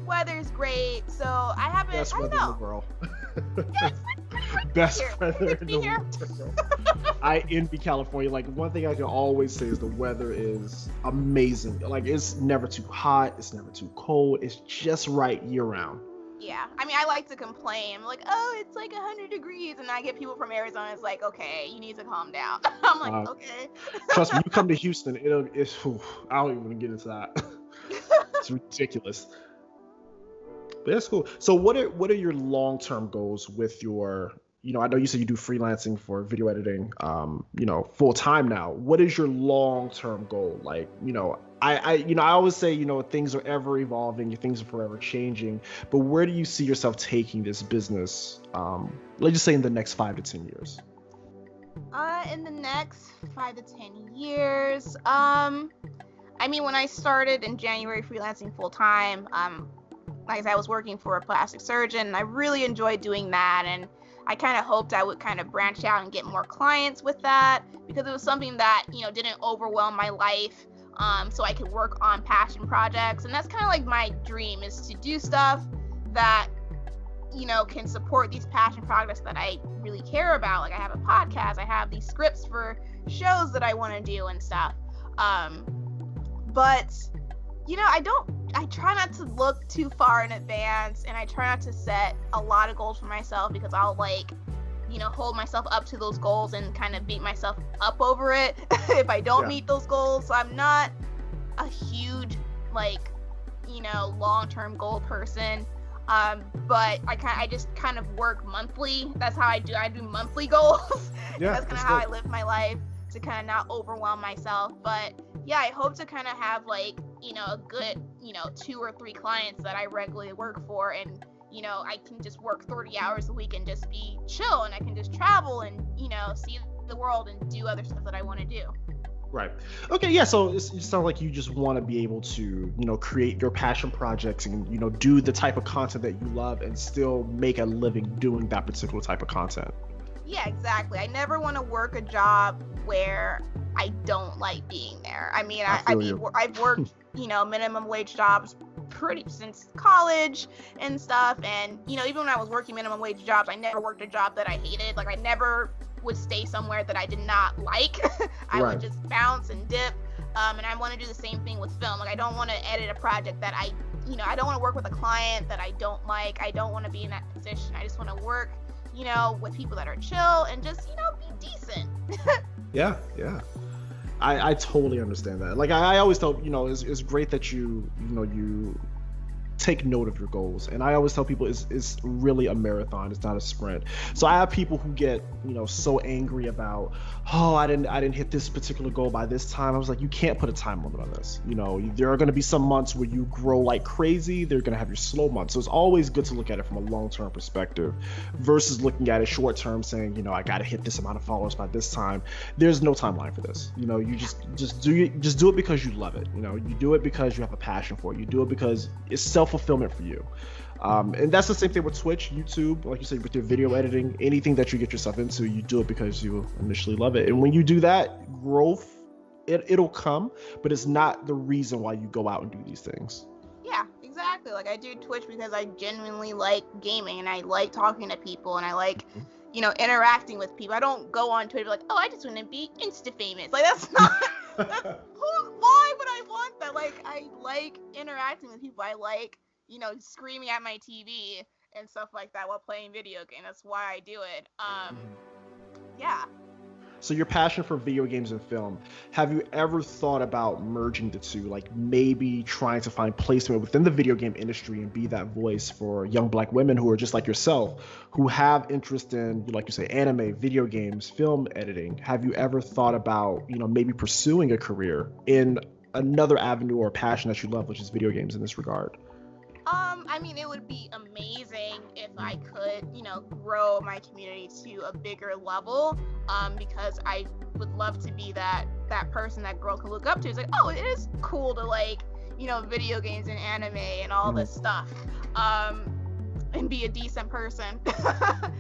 Weather's great, so I haven't. Best I don't weather know. in the world. Yeah, it's Best here. weather in the world. I envy California. Like one thing I can always say is the weather is amazing. Like it's never too hot, it's never too cold. It's just right year round. Yeah, I mean, I like to complain. I'm like, oh, it's like 100 degrees, and I get people from Arizona. It's like, okay, you need to calm down. I'm like, okay. Trust me, you come to Houston, I don't even want to get into that. It's ridiculous. But that's cool. So what are your long-term goals with your, I know you said you do freelancing for video editing, full time now. What is your long-term goal? Like, I always say, things are ever evolving, things are forever changing, but where do you see yourself taking this business? Let's just say in the next 5 to 10 years. In the next 5 to 10 years, I mean, when I started in January freelancing full time, like I said, I was working for a plastic surgeon, and I really enjoyed doing that, and I kind of hoped I would kind of branch out and get more clients with that, because it was something that, didn't overwhelm my life, so I could work on passion projects. And that's kind of like my dream, is to do stuff that, can support these passion projects that I really care about. Like I have a podcast, I have these scripts for shows that I want to do and stuff. But I try not to look too far in advance, and I try not to set a lot of goals for myself, because I'll hold myself up to those goals and kind of beat myself up over it if I don't meet those goals. So I'm not a huge long-term goal person. But I just kind of work monthly. That's how I do monthly goals. Yeah, that's kind of how I live my life, to kind of not overwhelm myself. But yeah, I hope to kind of have a good 2 or 3 clients that I regularly work for, and I can just work 30 hours a week and just be chill, and I can just travel and see the world and do other stuff that I want to do. Right. Okay. Yeah. So it sounds like you just want to be able to, create your passion projects and, do the type of content that you love and still make a living doing that particular type of content. Yeah, exactly. I never want to work a job where I don't like being there. I mean, I've worked, minimum wage jobs since college and stuff. And, even when I was working minimum wage jobs, I never worked a job that I hated. I never would stay somewhere that I did not like. I would just bounce and dip. And I want to do the same thing with film. I don't want to edit a project that I don't want to work with a client that I don't like. I don't want to be in that position. I just want to work, with people that are chill and just, be decent. Yeah. I totally understand that. I always tell, it's great that you take note of your goals, and I always tell people it's really a marathon, it's not a sprint. So I have people who get so angry about, I didn't hit this particular goal by this time. I was like, you can't put a time limit on this. There are going to be some months where you grow like crazy. They're going to have your slow months. So it's always good to look at it from a long-term perspective versus looking at it short-term, saying I got to hit this amount of followers by this time. There's no timeline for this. You just do it because you love it. You do it because you have a passion for it. You do it because it's self-fulfillment for you. And that's the same thing with Twitch, YouTube, like you said, with your video editing, anything that you get yourself into, you do it because you initially love it. And when you do that, growth, it'll come, but it's not the reason why you go out and do these things. Yeah, exactly. I do Twitch because I genuinely like gaming, and I like talking to people, and I like interacting with people. I don't go on Twitter I just want to be insta famous. That's not why would I want that? I like interacting with people. I like screaming at my TV and stuff like that while playing video games. That's why I do it. Yeah. So your passion for video games and film, have you ever thought about merging the two? Maybe trying to find placement within the video game industry and be that voice for young Black women who are just like yourself, who have interest in, like you say, anime, video games, film editing. Have you ever thought about, maybe pursuing a career in another avenue or passion that you love, which is video games in this regard? I mean, it would be amazing if I could, grow my community to a bigger level, because I would love to be that person that girl can look up to. It's it is cool to video games and anime and all this stuff, and be a decent person.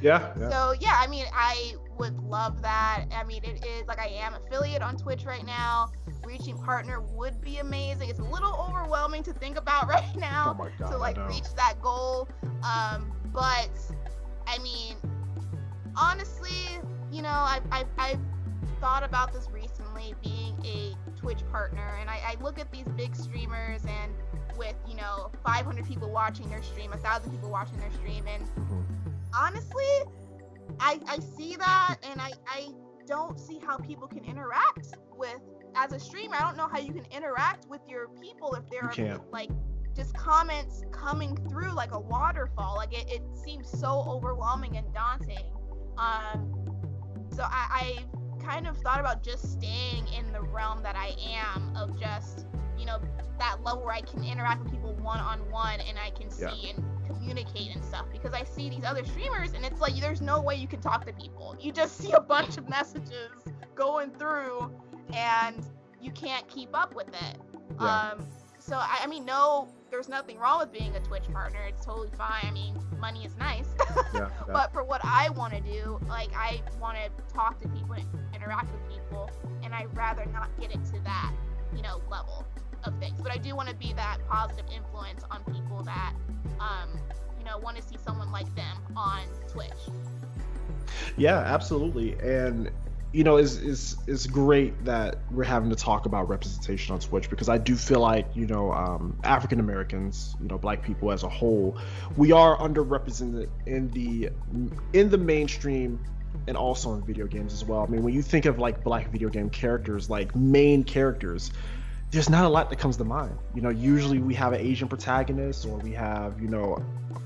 Yeah. So yeah, I mean, I would love that. I mean, it is I am affiliate on Twitch right now. Reaching partner would be amazing. It's a little overwhelming to think about right now. Oh my God, to reach that goal. But I mean, honestly, I've thought about this recently, being a Twitch partner, and I look at these big streamers and with 500 people watching their stream, 1,000 people watching their stream, and honestly, I see that, and I don't see how people can interact with. As a streamer, I don't know how you can interact with your people if there are just comments coming through like a waterfall. It seems so overwhelming and daunting. So I kind of thought about just staying in the realm that I am, of just that level where I can interact with people one-on-one, and I can see and communicate and stuff, because I see these other streamers and it's there's no way you can talk to people. You just see a bunch of messages going through and you can't keep up with it. So I mean, no, there's nothing wrong with being a Twitch partner. It's totally fine. I mean, money is nice. But for what I want to do, I want to talk to people and interact with people, and I'd rather not get into that level of things. But I do want to be that positive influence on people that want to see someone like them on Twitch. Yeah, absolutely. And is great that we're having to talk about representation on Twitch, because I do feel like, African Americans, Black people as a whole, we are underrepresented in the mainstream and also in video games as well. I mean, when you think of like Black video game characters, like main characters, there's not a lot that comes to mind. Usually we have an Asian protagonist, or we have,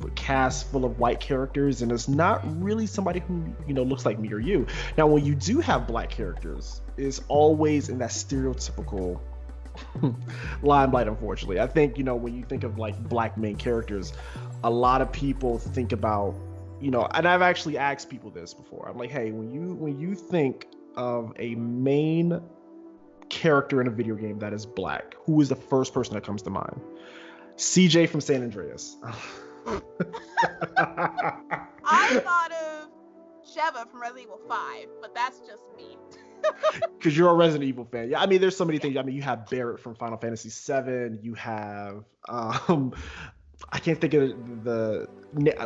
a cast full of white characters, and it's not really somebody who, looks like me or you. Now, when you do have Black characters, it's always in that stereotypical limelight, unfortunately. I think, when you think of like Black main characters, a lot of people think about, and I've actually asked people this before. I'm like, hey, when you think of a main character in a video game that is Black, who is the first person that comes to mind? CJ from San Andreas. I thought of Sheva from Resident Evil 5, but that's just me. Because you're a Resident Evil fan. Yeah, I mean, there's so many things. I mean, you have Barrett from Final Fantasy VII. You have, I can't think of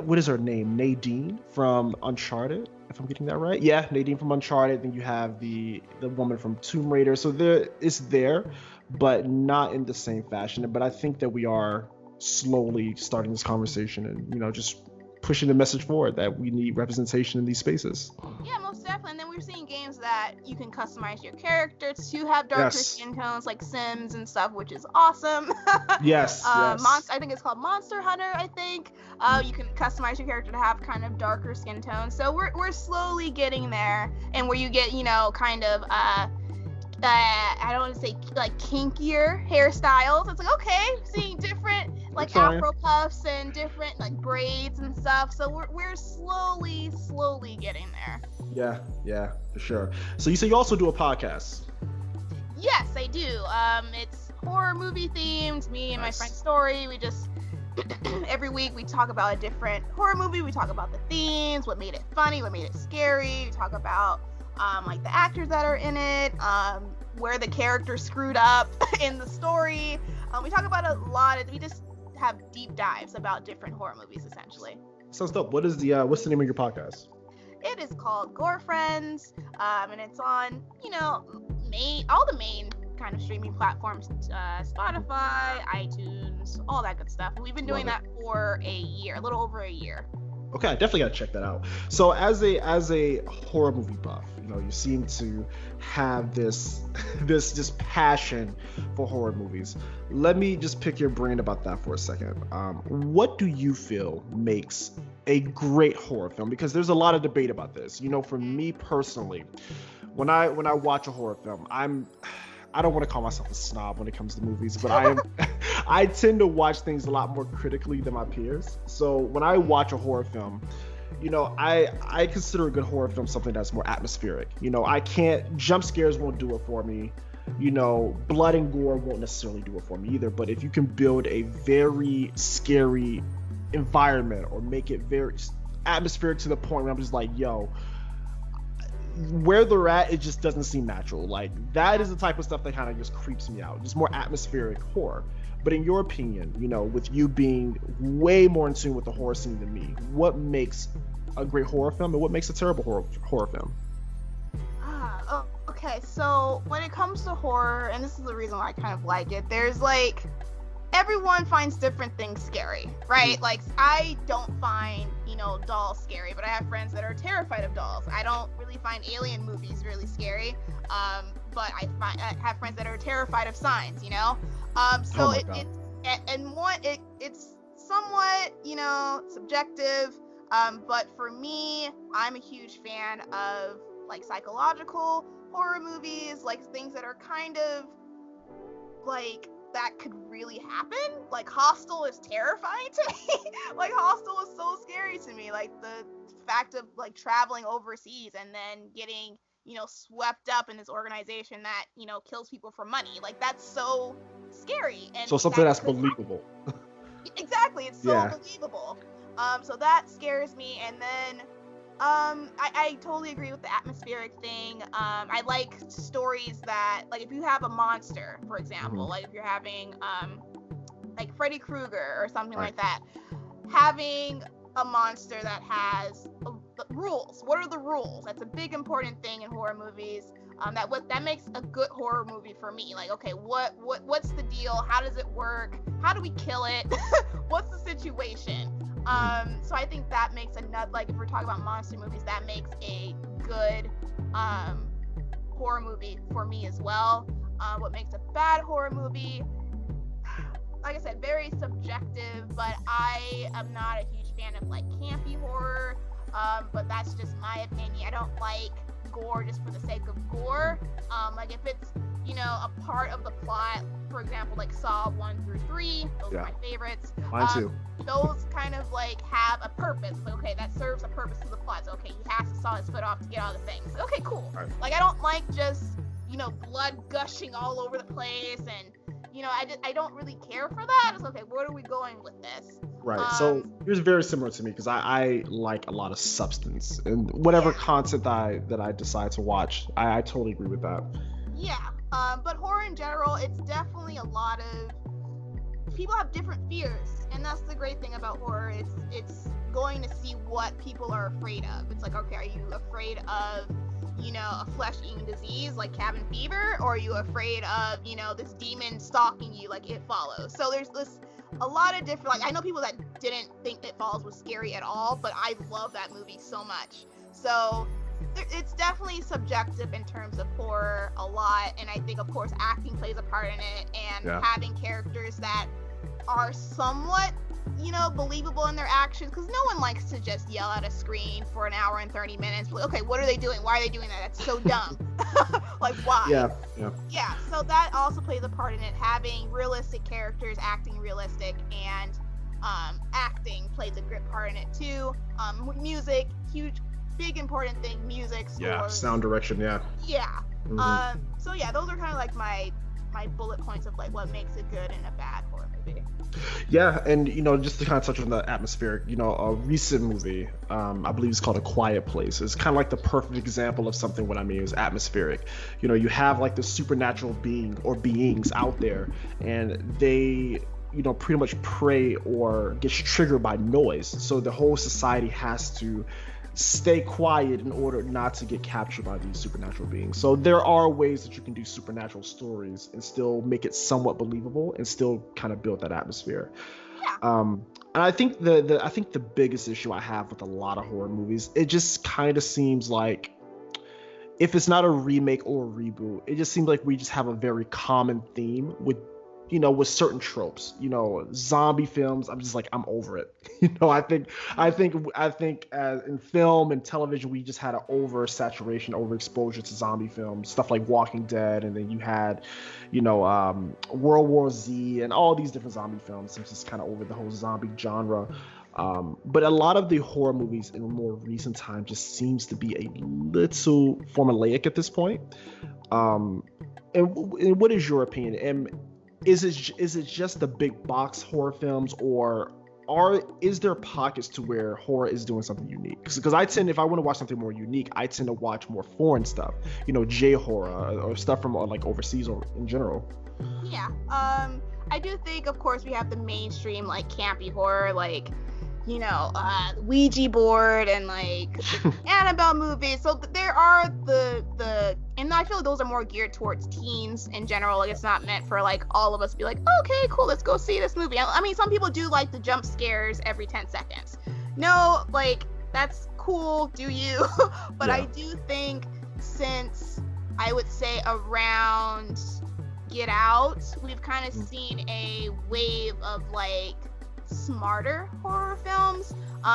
what is her name? Nadine from Uncharted, if I'm getting that right. Yeah, Nadine from Uncharted. Then you have the woman from Tomb Raider. So it's there, but not in the same fashion. But I think that we are slowly starting this conversation and, just pushing the message forward that we need representation in these spaces. Yeah, most definitely. And then we're seeing games that you can customize your character to have darker skin tones, like Sims and stuff, which is awesome. Yes. I think it's called Monster Hunter. I think you can customize your character to have kind of darker skin tones. So we're slowly getting there, and where you get, kind of I don't want to say like kinkier hairstyles. It's like, okay, seeing different like afro puffs and different like braids and stuff. So we're slowly getting there. Yeah, for sure. So you say you also do a podcast? Yes, I do. It's horror movie themed. Me and my friend Story, we just every week we talk about a different horror movie. We talk about the themes, what made it funny, what made it scary. We talk about like the actors that are in it, where the character screwed up in the story. We talk about we just have deep dives about different horror movies, essentially. Sounds dope. What's the name of your podcast? It is called GoreFriends, and it's on, all the main kind of streaming platforms, Spotify, iTunes, all that good stuff. We've been doing that for a little over a year. Okay, I definitely gotta check that out. So as a horror movie buff, you seem to have this passion for horror movies. Let me just pick your brain about that for a second. What do you feel makes a great horror film? Because there's a lot of debate about this. For me personally, when I watch a horror film, I don't want to call myself a snob when it comes to movies, but I tend to watch things a lot more critically than my peers. So when I watch a horror film, I consider a good horror film something that's more atmospheric. Jump scares won't do it for me. Blood and gore won't necessarily do it for me either. But if you can build a very scary environment or make it very atmospheric to the point where I'm just like, yo, where they're at, it just doesn't seem natural. Like, that is the type of stuff that kind of just creeps me out. Just more atmospheric horror. But in your opinion, with you being way more in tune with the horror scene than me, what makes a great horror film and what makes a terrible horror film? Okay, so when it comes to horror, and this is the reason why I kind of like it, there's like, everyone finds different things scary, right? Like, I don't find, dolls scary, but I have friends that are terrified of dolls. I don't really find alien movies really scary, but I have friends that are terrified of signs, So it's somewhat, subjective, but for me, I'm a huge fan of like psychological horror movies, like things that are kind of like that could really happen. Like Hostel is terrifying to me. Like Hostel is so scary to me. Like the fact of like traveling overseas and then getting, swept up in this organization that, kills people for money. Like that's so scary. And so something that's believable. Exactly. It's so believable. So that scares me. And then I totally agree with the atmospheric thing. I like stories that, like, if you have a monster, for example, like if you're having like Freddy Krueger or something like that, having a monster that has rules. What are the rules? That's a big important thing in horror movies. That makes a good horror movie for me. Like, okay, what's the deal? How does it work? How do we kill it? What's the situation? So I think that makes like if we're talking about monster movies, that makes a good horror movie for me as well. What makes a bad horror movie? Like I said, very subjective, but I am not a huge fan of like campy horror. But that's just my opinion. I don't like gore just for the sake of gore. Like if it's, a part of the plot, for example, like Saw 1 through 3, those are my favorites. Mine too. Those kind of like have a purpose. Like, okay, that serves a purpose to the plot. So, okay, he has to saw his foot off to get all the things. Okay, cool. Right. Like I don't like just, blood gushing all over the place and I don't really care for that. It's okay, where are we going with this? Right. So here's very similar to me because I like a lot of substance and whatever content that I decide to watch. I totally agree with that. Yeah. But horror in general, it's definitely a lot of people have different fears, and that's the great thing about horror. It's going to see what people are afraid of. It's like, okay, are you afraid of a flesh-eating disease like cabin fever, or are you afraid of this demon stalking you like It Follows? So there's a lot of different, like, I know people that didn't think It Follows was scary at all, but I love that movie so much. So it's definitely subjective in terms of horror a lot, and I think of course acting plays a part in it, and having characters that are somewhat believable in their actions, because no one likes to just yell at a screen for an hour and 30 minutes. Okay, what are they doing? Why are they doing that? That's so dumb. Like, why? Yeah, so that also plays a part in it. Having realistic characters acting realistic, and acting plays a great part in it too. Music, big important thing. Music, scores. Sound direction. Yeah. So yeah, those are kind of like my bullet points of like what makes a good and a bad horror movie. Yeah, and just to kind of touch on the atmospheric, a recent movie, I believe it's called A Quiet Place. It's kind of like the perfect example of something what I mean is atmospheric. You have like the supernatural being or beings out there, and they pretty much prey or gets triggered by noise. So the whole society has to stay quiet in order not to get captured by these supernatural beings. So there are ways that you can do supernatural stories and still make it somewhat believable and still kind of build that atmosphere. And I think the biggest issue I have with a lot of horror movies, it just kind of seems like if it's not a remake or a reboot, it just seems like we just have a very common theme with certain tropes, zombie films. I'm just like, I'm over it. I think as in film and television, we just had an oversaturation, overexposure to zombie films, stuff like Walking Dead. And then you had, World War Z and all these different zombie films. It's just kind of over the whole zombie genre. But a lot of the horror movies in more recent time just seems to be a little formulaic at this point. And what is your opinion? And is it just the big box horror films, or is there pockets to where horror is doing something unique? Because if I want to watch something more unique, I tend to watch more foreign stuff, J horror or stuff from like overseas or in general. Yeah, I do think, of course, we have the mainstream like campy horror, like Ouija board and like Annabelle movies. So there are and I feel like those are more geared towards teens in general. Like it's not meant for like all of us to be like, okay, cool, let's go see this movie. I mean, some people do like the jump scares every 10 seconds. No, like that's cool, do you? But I do think since I would say around Get Out, we've kind of seen a wave of like smarter horror films,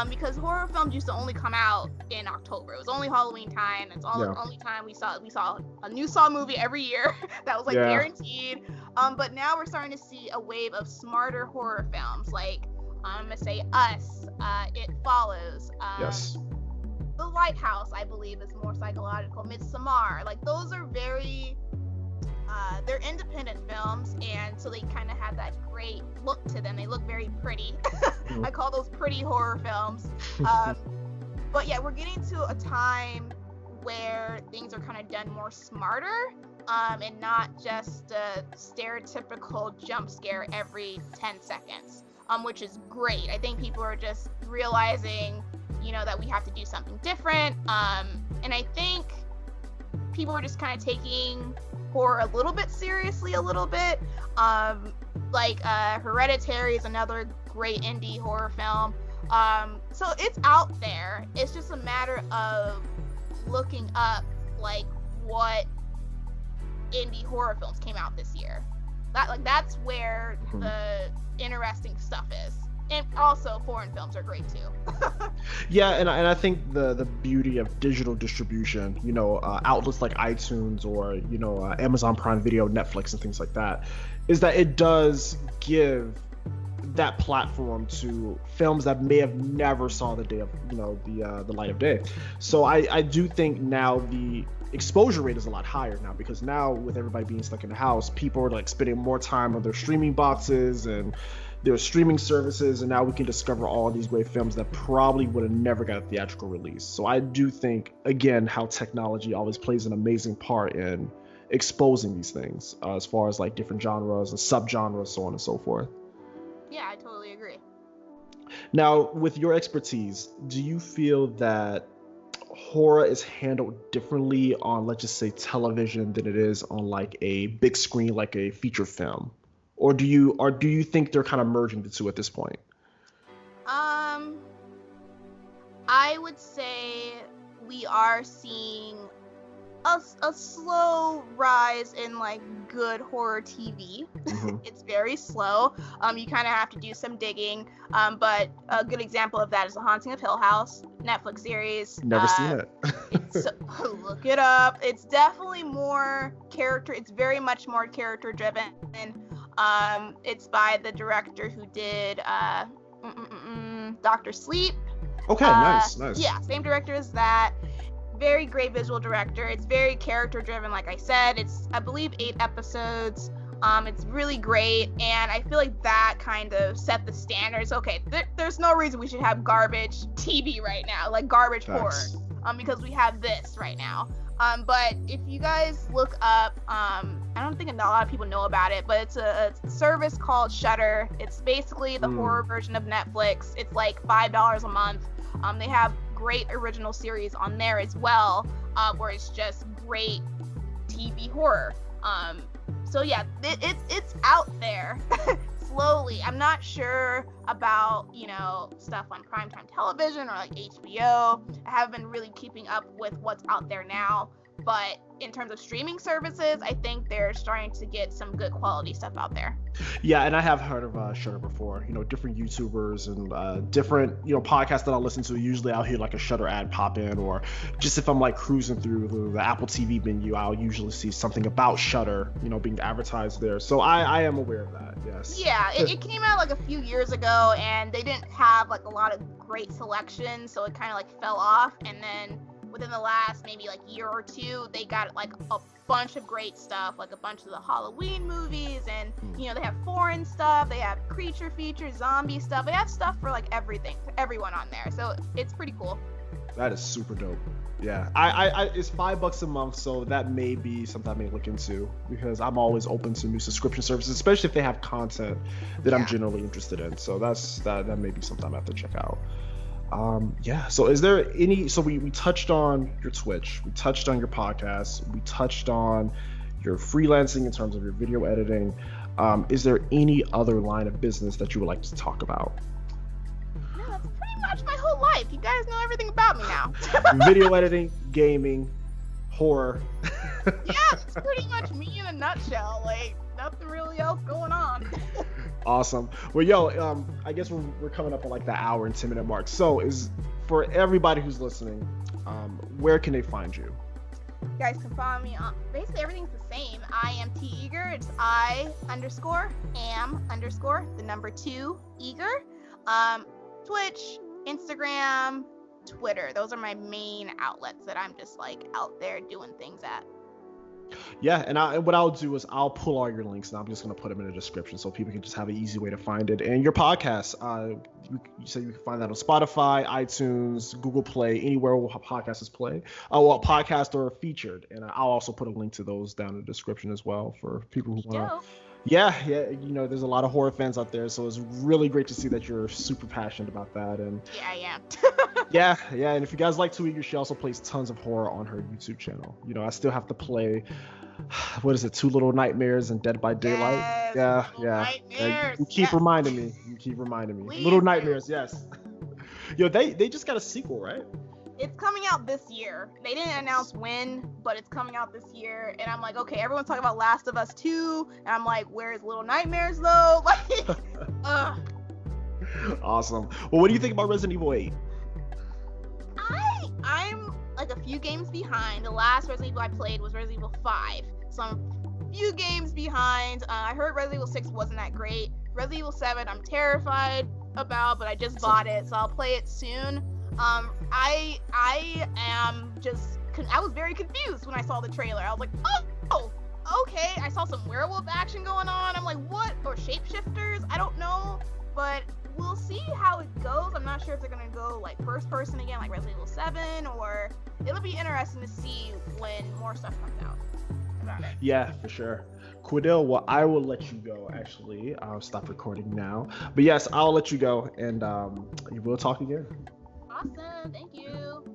because horror films used to only come out in October. It was only Halloween time. That's the only time we saw a new Saw movie every year. That was like guaranteed. But now we're starting to see a wave of smarter horror films, like I'm gonna say Us, It Follows, The Lighthouse, I believe is more psychological, Midsommar. Like those are very they're independent films, and so they kind of have that great look to them. They look very pretty. I call those pretty horror films. But yeah, we're getting to a time where things are kind of done more smarter, and not just a stereotypical jump scare every 10 seconds, which is great. I think people are just realizing that we have to do something different. And I think people are just kind of taking horror a little bit seriously a little bit. Hereditary is another great indie horror film. So it's out there. It's just a matter of looking up what indie horror films came out this year. That's where the interesting stuff is. And also foreign films are great too. Yeah, and I think the beauty of digital distribution, outlets like iTunes or Amazon Prime Video, Netflix, and things like that, is that it does give that platform to films that may have never saw the day of the light of day. So I do think now the exposure rate is a lot higher now, because now with everybody being stuck in the house, people are spending more time on their streaming boxes and their streaming services, and now we can discover all these great films that probably would have never got a theatrical release. So I do think, again, how technology always plays an amazing part in exposing these things, as far as different genres and subgenres, so on and so forth. Yeah, I totally agree. Now, with your expertise, do you feel that horror is handled differently on, let's just say, television than it is on a big screen, like a feature film? Or do you think they're kind of merging the two at this point? I would say we are seeing a slow rise in good horror TV. Mm-hmm. It's very slow. You kind of have to do some digging. But a good example of that is The Haunting of Hill House, Netflix series. Never seen it. Look it up. It's definitely more character. It's very much more character driven. It's by the director who did Dr. Sleep. Okay, nice. Yeah, same director as that. Very great visual director. It's very character driven, like I said. It's, I believe, 8 episodes. It's really great, and I feel like that kind of set the standards. Okay, there's no reason we should have garbage TV right now, garbage horror, because we have this right now. But if you guys look up, I don't think a lot of people know about it, but it's a service called Shudder. It's basically the horror version of Netflix. It's $5 a month. They have great original series on there as well, where it's just great TV horror. So yeah, it's out there slowly. I'm not sure about stuff on primetime television or HBO. I haven't been really keeping up with what's out there now, but in terms of streaming services, I think they're starting to get some good quality stuff out there. Yeah, and I have heard of Shudder before. Different YouTubers and different podcasts that I'll listen to. Usually I'll hear a Shudder ad pop in, or just if I'm cruising through the Apple TV menu, I'll usually see something about Shudder being advertised there. So I am aware of that. Yes. Yeah, it came out a few years ago, and they didn't have a lot of great selections, so it kind of fell off. And then within the last maybe year or two, they got a bunch of great stuff, a bunch of the Halloween movies, and they have foreign stuff, they have creature features, zombie stuff, they have stuff for everything, for everyone on there. So it's pretty cool. That is super dope. Yeah, I it's $5 a month, so that may be something I may look into, because I'm always open to new subscription services, especially if they have content that I'm generally interested in. So that may be something I have to check out. So is there we touched on your Twitch, we touched on your podcast, we touched on your freelancing in terms of your video editing. Is there any other line of business that you would like to talk about? No, that's pretty much my whole life. You guys know everything about me now. Video editing, gaming, horror. Yeah, it's pretty much me in a nutshell. Nothing really else going on. Awesome. Well, I guess we're coming up on the hour and 10-minute mark. So for everybody who's listening, where can they find you? You guys can follow me on, basically everything's the same. I am 2Eager. It's I_am_2Eager. Twitch, Instagram, Twitter. Those are my main outlets that I'm just out there doing things at. Yeah, and what I'll do is I'll pull all your links, and I'm just going to put them in the description so people can just have an easy way to find it. And your podcast, you said you can find that on Spotify, iTunes, Google Play, anywhere where podcasts is played, podcast or featured. And I'll also put a link to those down in the description as well for people who want to Yeah, there's a lot of horror fans out there, so it's really great to see that you're super passionate about that. And Yeah, I am. yeah, and if you guys like 2Eager, she also plays tons of horror on her YouTube channel. I still have to play, what is it, Two Little Nightmares and Dead by Daylight? Yes, Yeah, Little yeah. Nightmares. You keep Yes. reminding me. You keep reminding me. Please Little do. Nightmares, yes. They just got a sequel, right? It's coming out this year. They didn't announce when, but it's coming out this year. And I'm like, okay, everyone's talking about Last of Us 2. And I'm like, where's Little Nightmares though? Like, ugh. Awesome. Well, what do you think about Resident Evil 8? I'm like a few games behind. The last Resident Evil I played was Resident Evil 5. So I'm a few games behind. I heard Resident Evil 6 wasn't that great. Resident Evil 7 I'm terrified about, but I just bought it, so I'll play it soon. I am just, I was very confused when I saw the trailer. I was like, oh, okay. I saw some werewolf action going on. I'm like, what? Or shapeshifters? I don't know, but we'll see how it goes. I'm not sure if they're gonna go like first person again, like Resident Evil 7, or it'll be interesting to see when more stuff comes out about it. Yeah, for sure. Quidel, well, I will let you go, actually. I'll stop recording now. But yes, I'll let you go, and we'll talk again. Awesome. Thank you.